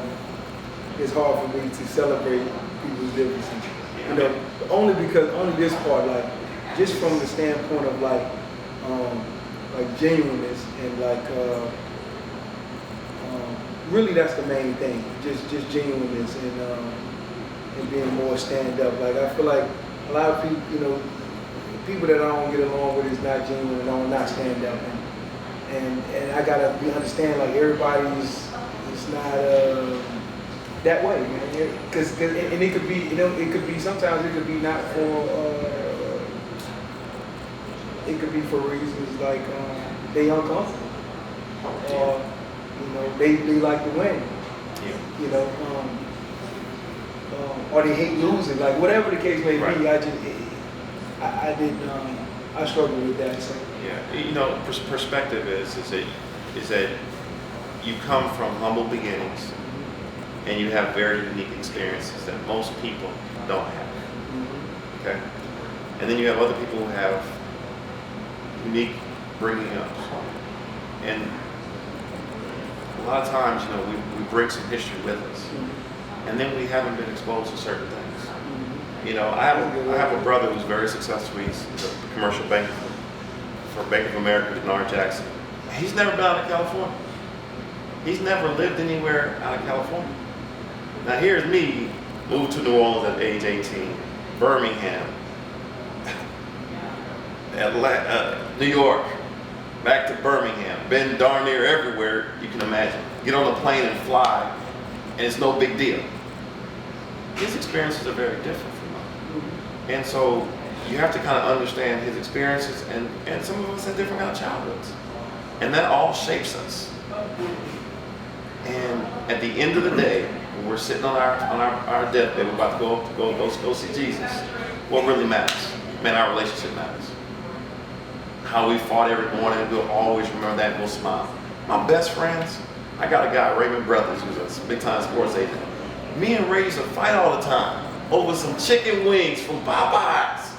Speaker 1: it's hard for me to celebrate people's differences. You know, only this part, like, just from the standpoint of like genuineness and really that's the main thing. Just genuineness and being more stand up. Like, I feel like a lot of people, you know, people that I don't get along with is not genuine and don't not stand up. And I gotta understand, like, everybody's not that way, man. Cause and it could be, you know, it could be sometimes it could be not for it could be for reasons like they uncomfortable, or you know they like to win, you know, or they hate losing, like whatever the case may be. I struggle with that. So.
Speaker 2: Yeah, you know, perspective is that you come from humble beginnings, and you have very unique experiences that most people don't have. Okay, and then you have other people who have unique bringing up, and a lot of times, you know, we bring some history with us, and then we haven't been exposed to certain things. You know, I have a brother who's very successful. He's a commercial banker for Bank of America, Dannton Jackson. He's never been out of California. He's never lived anywhere out of California. Now here's me, moved to New Orleans at age 18, Birmingham, Atlanta, New York, back to Birmingham, been darn near everywhere you can imagine. Get on a plane and fly, and it's no big deal. His experiences are very different from mine. And so you have to kind of understand his experiences, and some of us have different kind of childhoods. And that all shapes us. And at the end of the day, when we're sitting on our deathbed, we're about to go see Jesus, what really matters? Man, our relationship matters. How we fought every morning, and we'll always remember that and we'll smile. My best friends, I got a guy, Raymond Brothers, who's a big time sports agent. Me and Ray used to fight all the time over some chicken wings from Popeyes.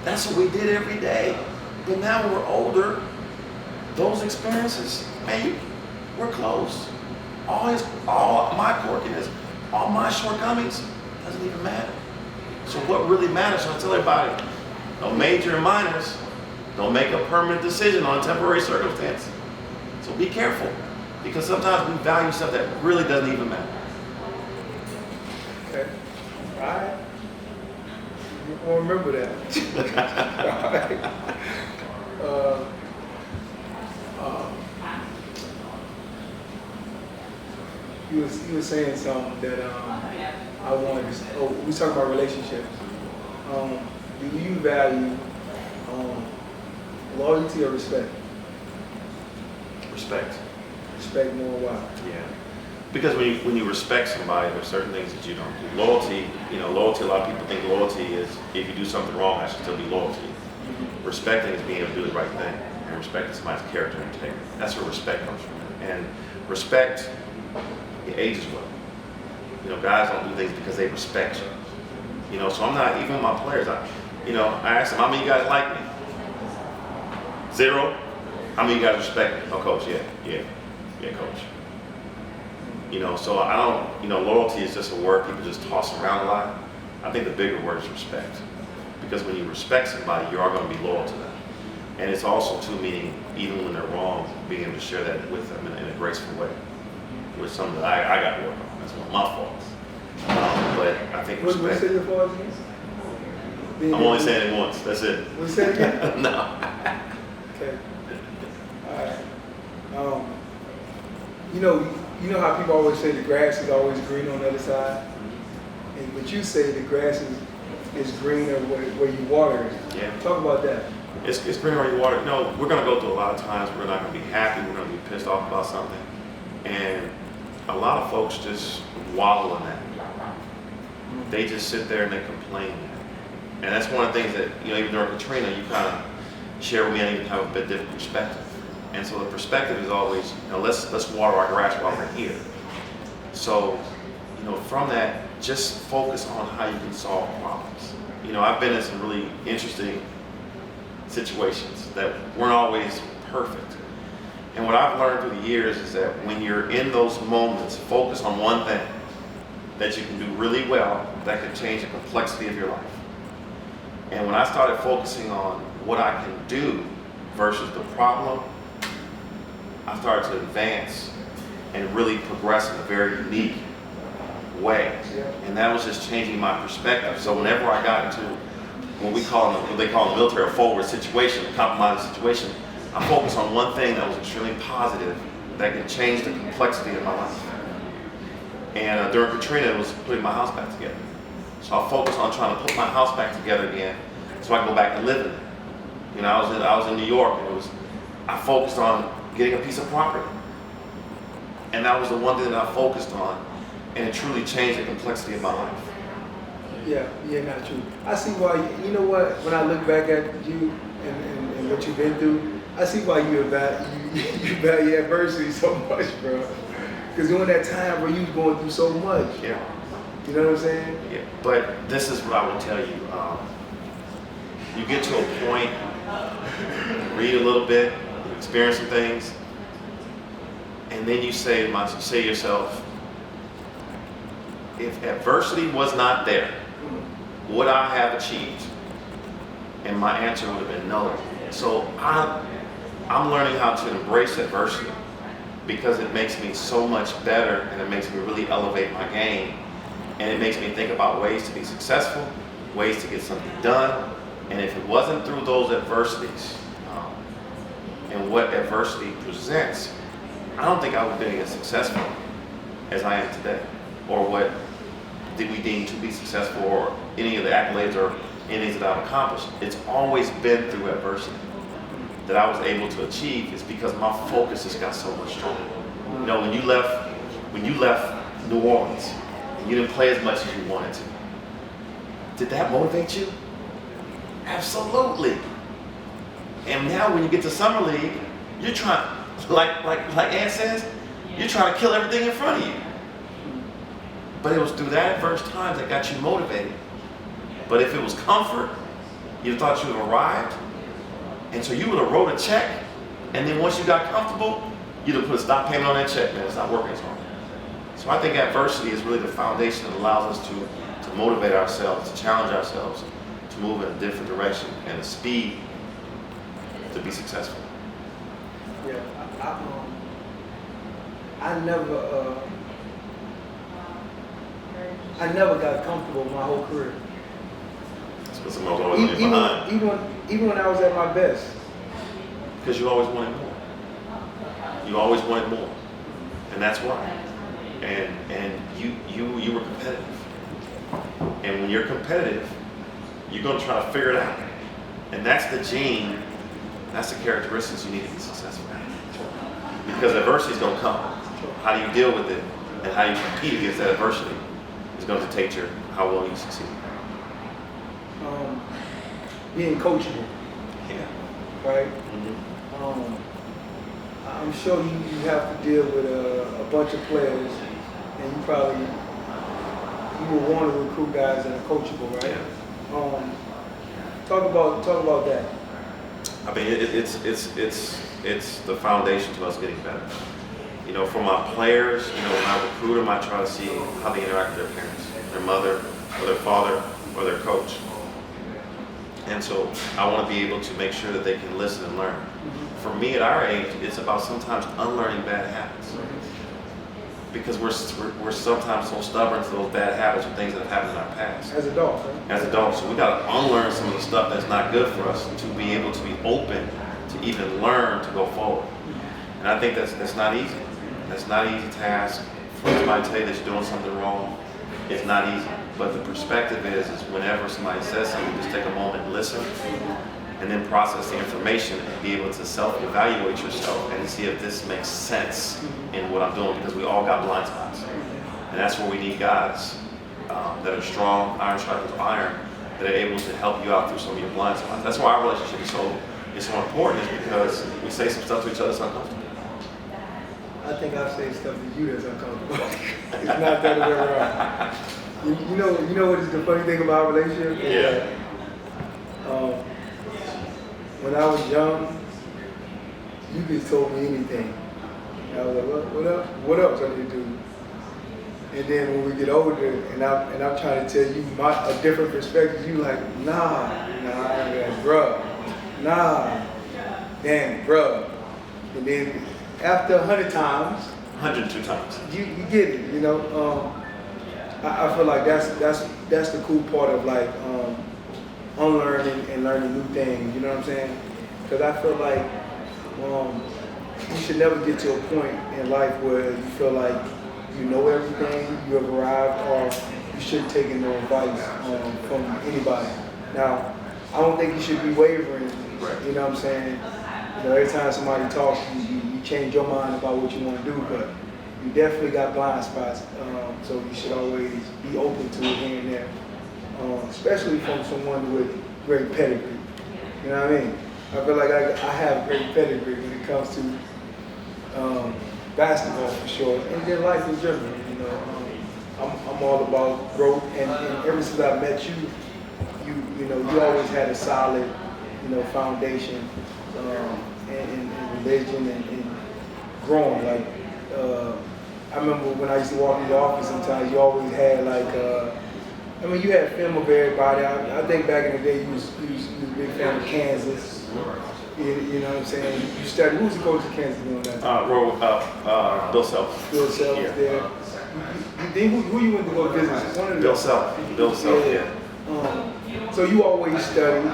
Speaker 2: That's what we did every day. But now when we're older, those experiences, man, we're close. All my quirkiness, all my shortcomings, doesn't even matter. So what really matters, so I tell everybody, no major and minors, don't make a permanent decision on a temporary circumstance. So be careful, because sometimes we value stuff that really doesn't even matter.
Speaker 1: Okay. All right. I'll remember that. All right. You were saying something that I wanted to say. Oh, we talking about relationships. Do you value loyalty or respect?
Speaker 2: Respect.
Speaker 1: Respect more why?
Speaker 2: Yeah. Because when you respect somebody, there's certain things that you don't do. Loyalty, a lot of people think loyalty is if you do something wrong, I should still be loyal to you. Mm-hmm. Respecting is being able to do the right thing, and respecting somebody's character and integrity. That's where respect comes from. And respect, it ages well. Guys don't do things because they respect you. So I'm not, even with my players, I ask them, how many of you guys like me? 0? How many of you guys respect me? Oh, coach, yeah, coach. So I don't, loyalty is just a word people just toss around a lot. I think the bigger word is respect. Because when you respect somebody, you are going to be loyal to them. And it's also, too, meaning even when they're wrong, being able to share that with them in a graceful way. Which is something that I got to work on. That's one of my faults. But I think respect.
Speaker 1: What say your fault against?
Speaker 2: I'm only saying it once. That's it.
Speaker 1: What say it again?
Speaker 2: No.
Speaker 1: Okay. All right. you know, you know how people always say the grass is always green on the other side, but you say the grass is greener where you water it.
Speaker 2: Yeah.
Speaker 1: Talk about that.
Speaker 2: It's greener where you water. You know, we're going to go through a lot of times we're not going to be happy. We're going to be pissed off about something, and a lot of folks just wallow in that. They just sit there and they complain. And that's one of the things that, you know, even during Katrina, you kind of share with me, I need to have a bit different perspective. And so the perspective is always, you know, let's water our grass while we're here. So, you know, from that, just focus on how you can solve problems. You know, I've been in some really interesting situations that weren't always perfect. And what I've learned through the years is that when you're in those moments, focus on one thing that you can do really well that can change the complexity of your life. And when I started focusing on what I can do versus the problem, I started to advance and really progress in a very unique way. And that was just changing my perspective. So whenever I got into what they call in the military a forward situation, a compromising situation, I focused on one thing that was extremely positive that could change the complexity of my life. And during Katrina, it was putting my house back together. So I focused on trying to put my house back together again so I can go back and live in it. You know, I was in New York, and I focused on getting a piece of property. And that was the one thing that I focused on, and it truly changed the complexity of my life.
Speaker 1: Yeah, not true. I see why, you know what, when I look back at you and what you've been through, I see why you value adversity so much, bro. Because during that time where you was going through so much.
Speaker 2: Yeah.
Speaker 1: You know what I'm saying?
Speaker 2: Yeah. But this is what I would tell you. You get to a point, read a little bit, experience some things, and then you say to yourself, if adversity was not there, would I have achieved? And my answer would have been no. So I'm learning how to embrace adversity because it makes me so much better, and it makes me really elevate my game, and it makes me think about ways to be successful, ways to get something done. And if it wasn't through those adversities and what adversity presents, I don't think I would have been as successful as I am today, or what did we deem to be successful, or any of the accolades or anything that I've accomplished. It's always been through adversity that I was able to achieve. Is because my focus has got so much stronger. You know, when you left New Orleans and you didn't play as much as you wanted to, did that motivate you? Absolutely. And now when you get to Summer League, you're trying, like Ann says, you're trying to kill everything in front of you. But it was through that adverse times that got you motivated. But if it was comfort, you'd have thought you had arrived. And so you would have wrote a check, and then once you got comfortable, you'd have put a stop payment on that check, man. It's not working as hard. So I think adversity is really the foundation that allows us to motivate ourselves, to challenge ourselves, to move in a different direction and a speed to be successful.
Speaker 1: Yeah, I never got comfortable my whole career.
Speaker 2: That's what someone's always leaving behind.
Speaker 1: Even when I was at my best.
Speaker 2: Because you always wanted more. You always wanted more, and that's why. And you were competitive. And when you're competitive, you're going to try to figure it out. And that's the gene, that's the characteristics you need to be successful at. Because adversity is going to come. How do you deal with it, and how you compete against that adversity is going to dictate how well you succeed.
Speaker 1: Being coachable.
Speaker 2: Yeah.
Speaker 1: Right?
Speaker 2: Mm-hmm.
Speaker 1: I'm sure you have to deal with a bunch of players, and you will want to recruit guys that are coachable, right?
Speaker 2: Yeah.
Speaker 1: Talk about that.
Speaker 2: I mean, it's the foundation to us getting better. You know, for my players, you know, when I recruit them, I try to see how they interact with their parents, their mother, or their father, or their coach. And so I want to be able to make sure that they can listen and learn. Mm-hmm. For me, at our age, it's about sometimes unlearning bad habits. Mm-hmm. Because we're sometimes so stubborn to those bad habits or things that have happened in our past.
Speaker 1: As adults, right?
Speaker 2: As adults. So we got to unlearn some of the stuff that's not good for us to be able to be open to even learn to go forward. And I think that's not easy. That's not an easy task. For somebody to tell you that you're doing something wrong, it's not easy. But the perspective is whenever somebody says something, just take a moment and listen, and then process the information and be able to self-evaluate yourself and see if this makes sense in what I'm doing, because we all got blind spots. And that's where we need guys that are strong, iron sharpens iron, that are able to help you out through some of your blind spots. That's why our relationship is so important, is because we say some stuff to each other that's uncomfortable.
Speaker 1: I think I say stuff to you that's uncomfortable. It's not that way around. You know what is the funny thing about our relationship?
Speaker 2: Yeah.
Speaker 1: When I was young, you just told me anything. And I was like, what else I need to do? And then when we get older, and I'm trying to tell you a different perspective, you like, nah, bruh, damn, bruh. And then after 100 times,
Speaker 2: 102 times,
Speaker 1: you get it, you know. I feel like that's the cool part of like unlearning and learning new things. You know what I'm saying? Because I feel like you should never get to a point in life where you feel like you know everything, you have arrived, or you shouldn't take no advice from anybody. Now, I don't think you should be wavering. You know what I'm saying? You know, every time somebody talks, you change your mind about what you want to do, but you definitely got blind spots, so you should always be open to it here and there, especially from someone with great pedigree. You know what I mean? I feel like I have great pedigree when it comes to basketball for sure, and then life in general. You know, I'm all about growth, and ever since I met you, you know, you always had a solid, you know, foundation in religion and growing. Like, I remember when I used to walk in the office sometimes, you always had like, I mean, you had film of everybody. I think back in the day, you was a big fan of Kansas. You know what I'm saying? You studied, who was the coach of Kansas doing that?
Speaker 2: Bill Self.
Speaker 1: Bill Self was there. Who you went to go visit? One of
Speaker 2: Bill Self. Bill Self, yeah.
Speaker 1: So you always studied.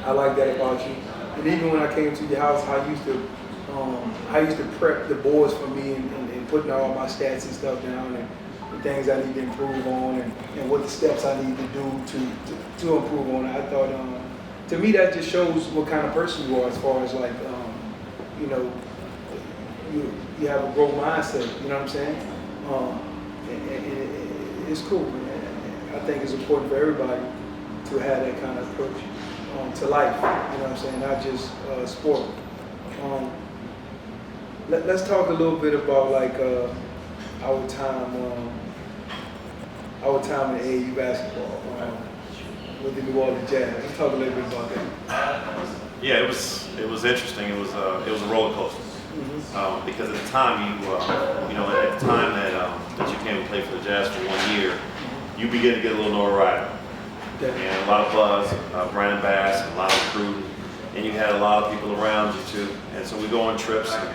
Speaker 1: I like that about you. And even when I came to your house, I used to prep the boards for me and putting all my stats and stuff down, and the things I need to improve on, and what the steps I need to do to improve on it. I thought, to me, that just shows what kind of person you are, as far as like, you know, you have a growth mindset. You know what I'm saying? And it's cool. I think it's important for everybody to have that kind of approach to life. You know what I'm saying? Not just sport. Let's talk a little bit about like our time in AAU basketball with the New Orleans Jazz. Let's talk a little bit about that.
Speaker 2: Yeah, it was interesting. It was a roller coaster.
Speaker 1: Mm-hmm.
Speaker 2: Because at the time you know, at the time that you came and played for the Jazz for 1 year, you begin to get a little notoriety. And a lot of buzz, Brandon Bass, a lot of recruiting, and you had a lot of people around you too. And so we go on trips. And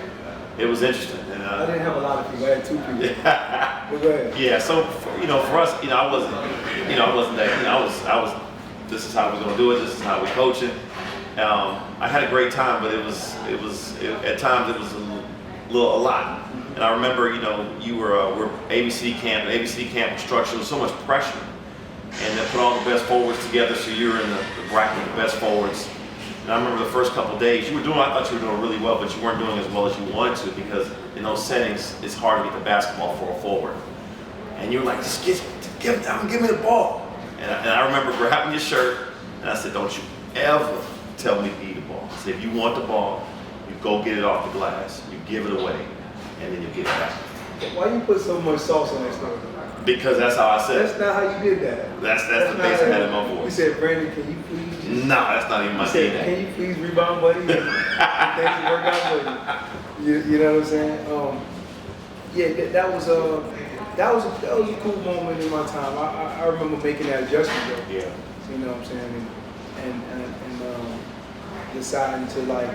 Speaker 2: it was interesting. And,
Speaker 1: I didn't have a lot of people. I had 2 people. But go ahead.
Speaker 2: Yeah. So you know, for us, you know, I wasn't that. You know, I was. This is how we're gonna do it. This is how we coach it. I had a great time, but it was at times it was a lot. And I remember, you know, we're ABC camp. And ABC camp was structured with so much pressure. And they put all the best forwards together, so you're in the bracket of the best forwards. And I remember the first couple of days, I thought you were doing really well, but you weren't doing as well as you wanted to, because in those settings, it's hard to get the basketball for a forward. And you were like, just give it down, give me the ball. And I remember grabbing your shirt, and I said, don't you ever tell me to eat the ball. I said, if you want the ball, you go get it off the glass, you give it away, and then you get it back.
Speaker 1: Why you put so much sauce on that stuff?
Speaker 2: Because that's how I said it.
Speaker 1: That's not how you did that.
Speaker 2: That's the bass I had in my voice.
Speaker 1: You said, Brandon, can you please just...
Speaker 2: No, that's not even my
Speaker 1: DNA. Can you please rebound, buddy? And things work out for you. You know what I'm saying? Yeah, that was a cool moment in my time. I remember making that adjustment though.
Speaker 2: Yeah.
Speaker 1: You know what I'm saying? And deciding to, like,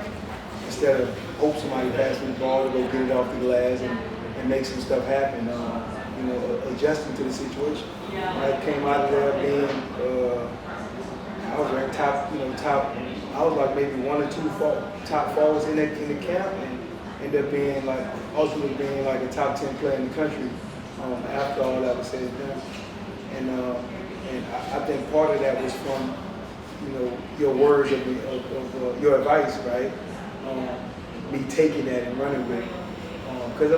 Speaker 1: instead of hope somebody passed me the ball, to go get it off the glass and make some stuff happen. You know, adjusting to the situation. I came out of there being, I was ranked top, I was like maybe 1 or 2 top forwards in the camp, ended up being like, ultimately being like a top 10 player in the country after all that was said and done. And I think part of that was from, your words of your advice, right? Me taking that and running with it. Because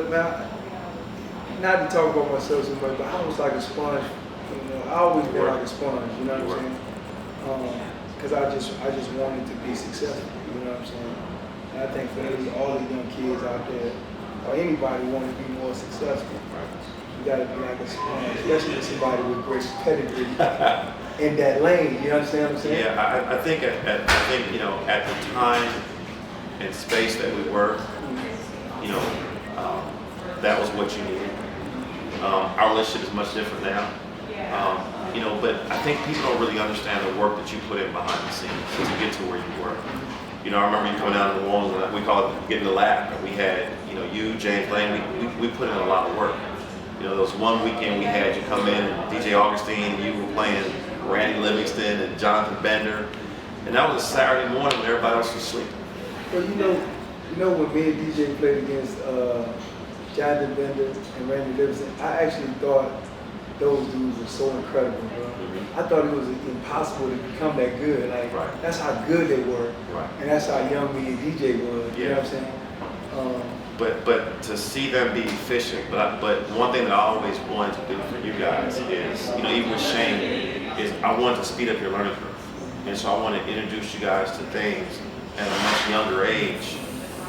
Speaker 1: not to talk about myself so much, but I was like a sponge. I always been like a sponge. You know what I'm saying? Because I just wanted to be successful. You know what I'm saying? And I think for all the young kids out there, or anybody who want to be more successful, you got to be like a sponge, especially with somebody with great pedigree in that lane. You understand what I'm saying?
Speaker 2: Yeah, I think at the time and space that we were, that was what you needed. Our relationship is much different now. But I think people don't really understand the work that you put in behind the scenes to get to where you were. I remember you coming down to New Orleans, and we call it getting the lap. And we had, you, James Lane, we put in a lot of work. There was one weekend we had you come in, and DJ Augustine, and you were playing Randy Livingston and Jonathan Bender. And that was a Saturday morning when everybody else was sleeping.
Speaker 1: Well, when me and DJ played against Jonathan Bender and Randy Livingston, I actually thought those dudes were so incredible, bro. I thought it was impossible to become that good. Like, that's how good they were. And that's how young me and DJ was. You know what I'm saying?
Speaker 2: But to see them be efficient, but one thing that I always wanted to do for you guys is, even with Shane, is I wanted to speed up your learning curve. And so I want to introduce you guys to things at a much younger age,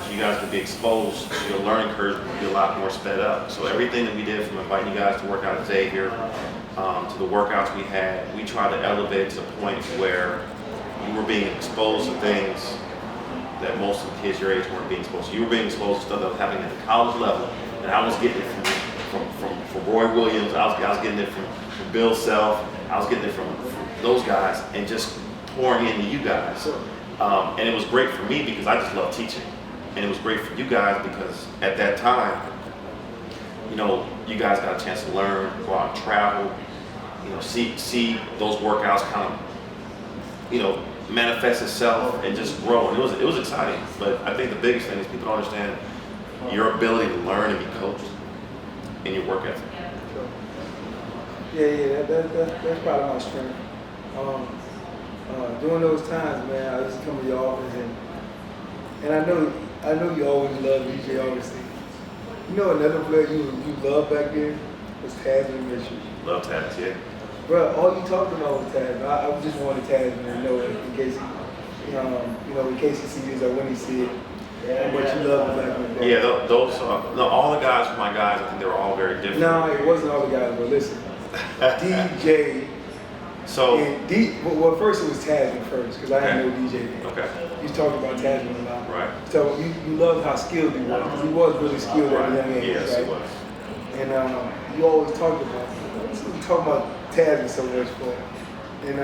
Speaker 2: so you guys could be exposed, so your learning curve would be a lot more sped up. So everything that we did, from inviting you guys to work out at Xavier, to the workouts we had, we tried to elevate to the point where you were being exposed to things that most of the kids your age weren't being exposed to. You were being exposed to stuff that was happening at the college level, and I was getting it from Roy Williams, I was getting it from Bill Self, I was getting it from those guys, and just pouring into you guys. And it was great for me because I just love teaching. And it was great for you guys because at that time, you guys got a chance to learn, go out and travel, see those workouts kind of, manifest itself and just grow. And it was exciting. But I think the biggest thing is people don't understand your ability to learn and be coached in your work ethic.
Speaker 1: Yeah, that's part of my strength. During those times, man, I used to come to your office and I know you always loved DJ Augustine. Another player you loved back then was Tasman Mitchell.
Speaker 2: Love Taz, yeah.
Speaker 1: Bro, all you talked about was Tasman. I just wanted Tasman to know it in case in case he sees this or when he sees it. And what you loved back then.
Speaker 2: Yeah, those all the guys were my guys. I think they were all very different.
Speaker 1: No, it wasn't all the guys, but listen, DJ.
Speaker 2: So,
Speaker 1: well, first it was Tasman first, because I didn't know DJ then.
Speaker 2: Okay.
Speaker 1: You talked about Tasman a lot.
Speaker 2: Right.
Speaker 1: So you loved how skilled he was, because he was really skilled at a young age,
Speaker 2: yes,
Speaker 1: right?
Speaker 2: He was.
Speaker 1: And you always talked about, you talk about Tasman so much for, and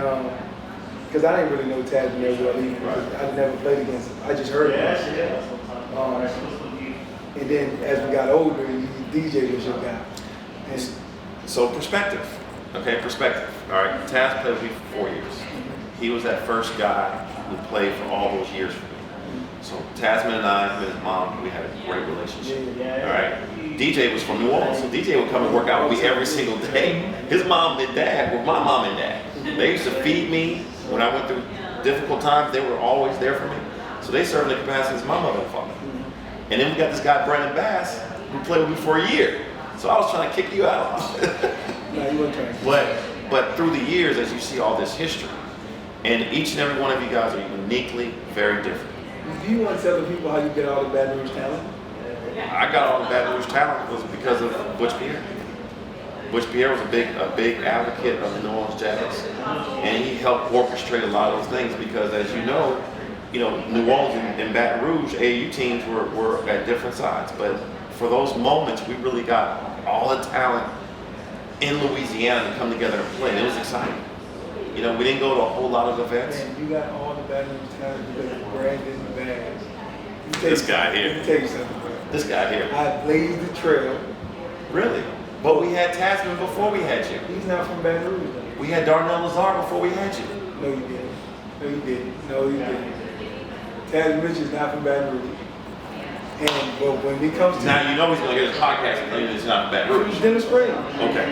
Speaker 1: because I didn't really know Tasman very well either, because I never played against him. I just heard about him. And then as we got older, DJ was your guy. And
Speaker 2: so perspective. Okay, perspective. All right, Taz played with me for 4 years. He was that first guy who played for all those years for me. So Tasman and I, him and his mom, we had a great relationship. All right. DJ was from New Orleans, so DJ would come and work out with me every single day. His mom and dad were my mom and dad. They used to feed me when I went through difficult times. They were always there for me. So they served the capacity as my mother and father. And then we got this guy, Brandon Bass, who played with me for a year. So I was trying to kick you out.
Speaker 1: No, you weren't trying to.
Speaker 2: But through the years, as you see all this history, and each and every one of you guys are uniquely very different.
Speaker 1: Do you want to tell the people how you get all the Baton Rouge talent?
Speaker 2: I got all the Baton Rouge talent was because of Butch Pierre. Butch Pierre was a big advocate of the New Orleans Jazz, and he helped orchestrate a lot of those things because, as you know, New Orleans and Baton Rouge AAU teams were at different sides, but for those moments, we really got all the talent in Louisiana to come together and play. And it was exciting. We didn't go to a whole lot of events.
Speaker 1: Man, you got all the Baton Rouge talent because of Brandon Bass.
Speaker 2: This guy here.
Speaker 1: Let me tell you something, bro.
Speaker 2: This guy here.
Speaker 1: I blazed the trail.
Speaker 2: Really? But we had Tasman before we had you.
Speaker 1: He's not from Baton Rouge, though.
Speaker 2: We had Darnell Lazar before we had you.
Speaker 1: No, you didn't. No, you didn't. No, you didn't. Taz Mitchell's not from Baton Rouge. But when he comes to
Speaker 2: Now you know he's gonna get his podcast and it's not Baton Rouge.
Speaker 1: Dennis Ray.
Speaker 2: Okay.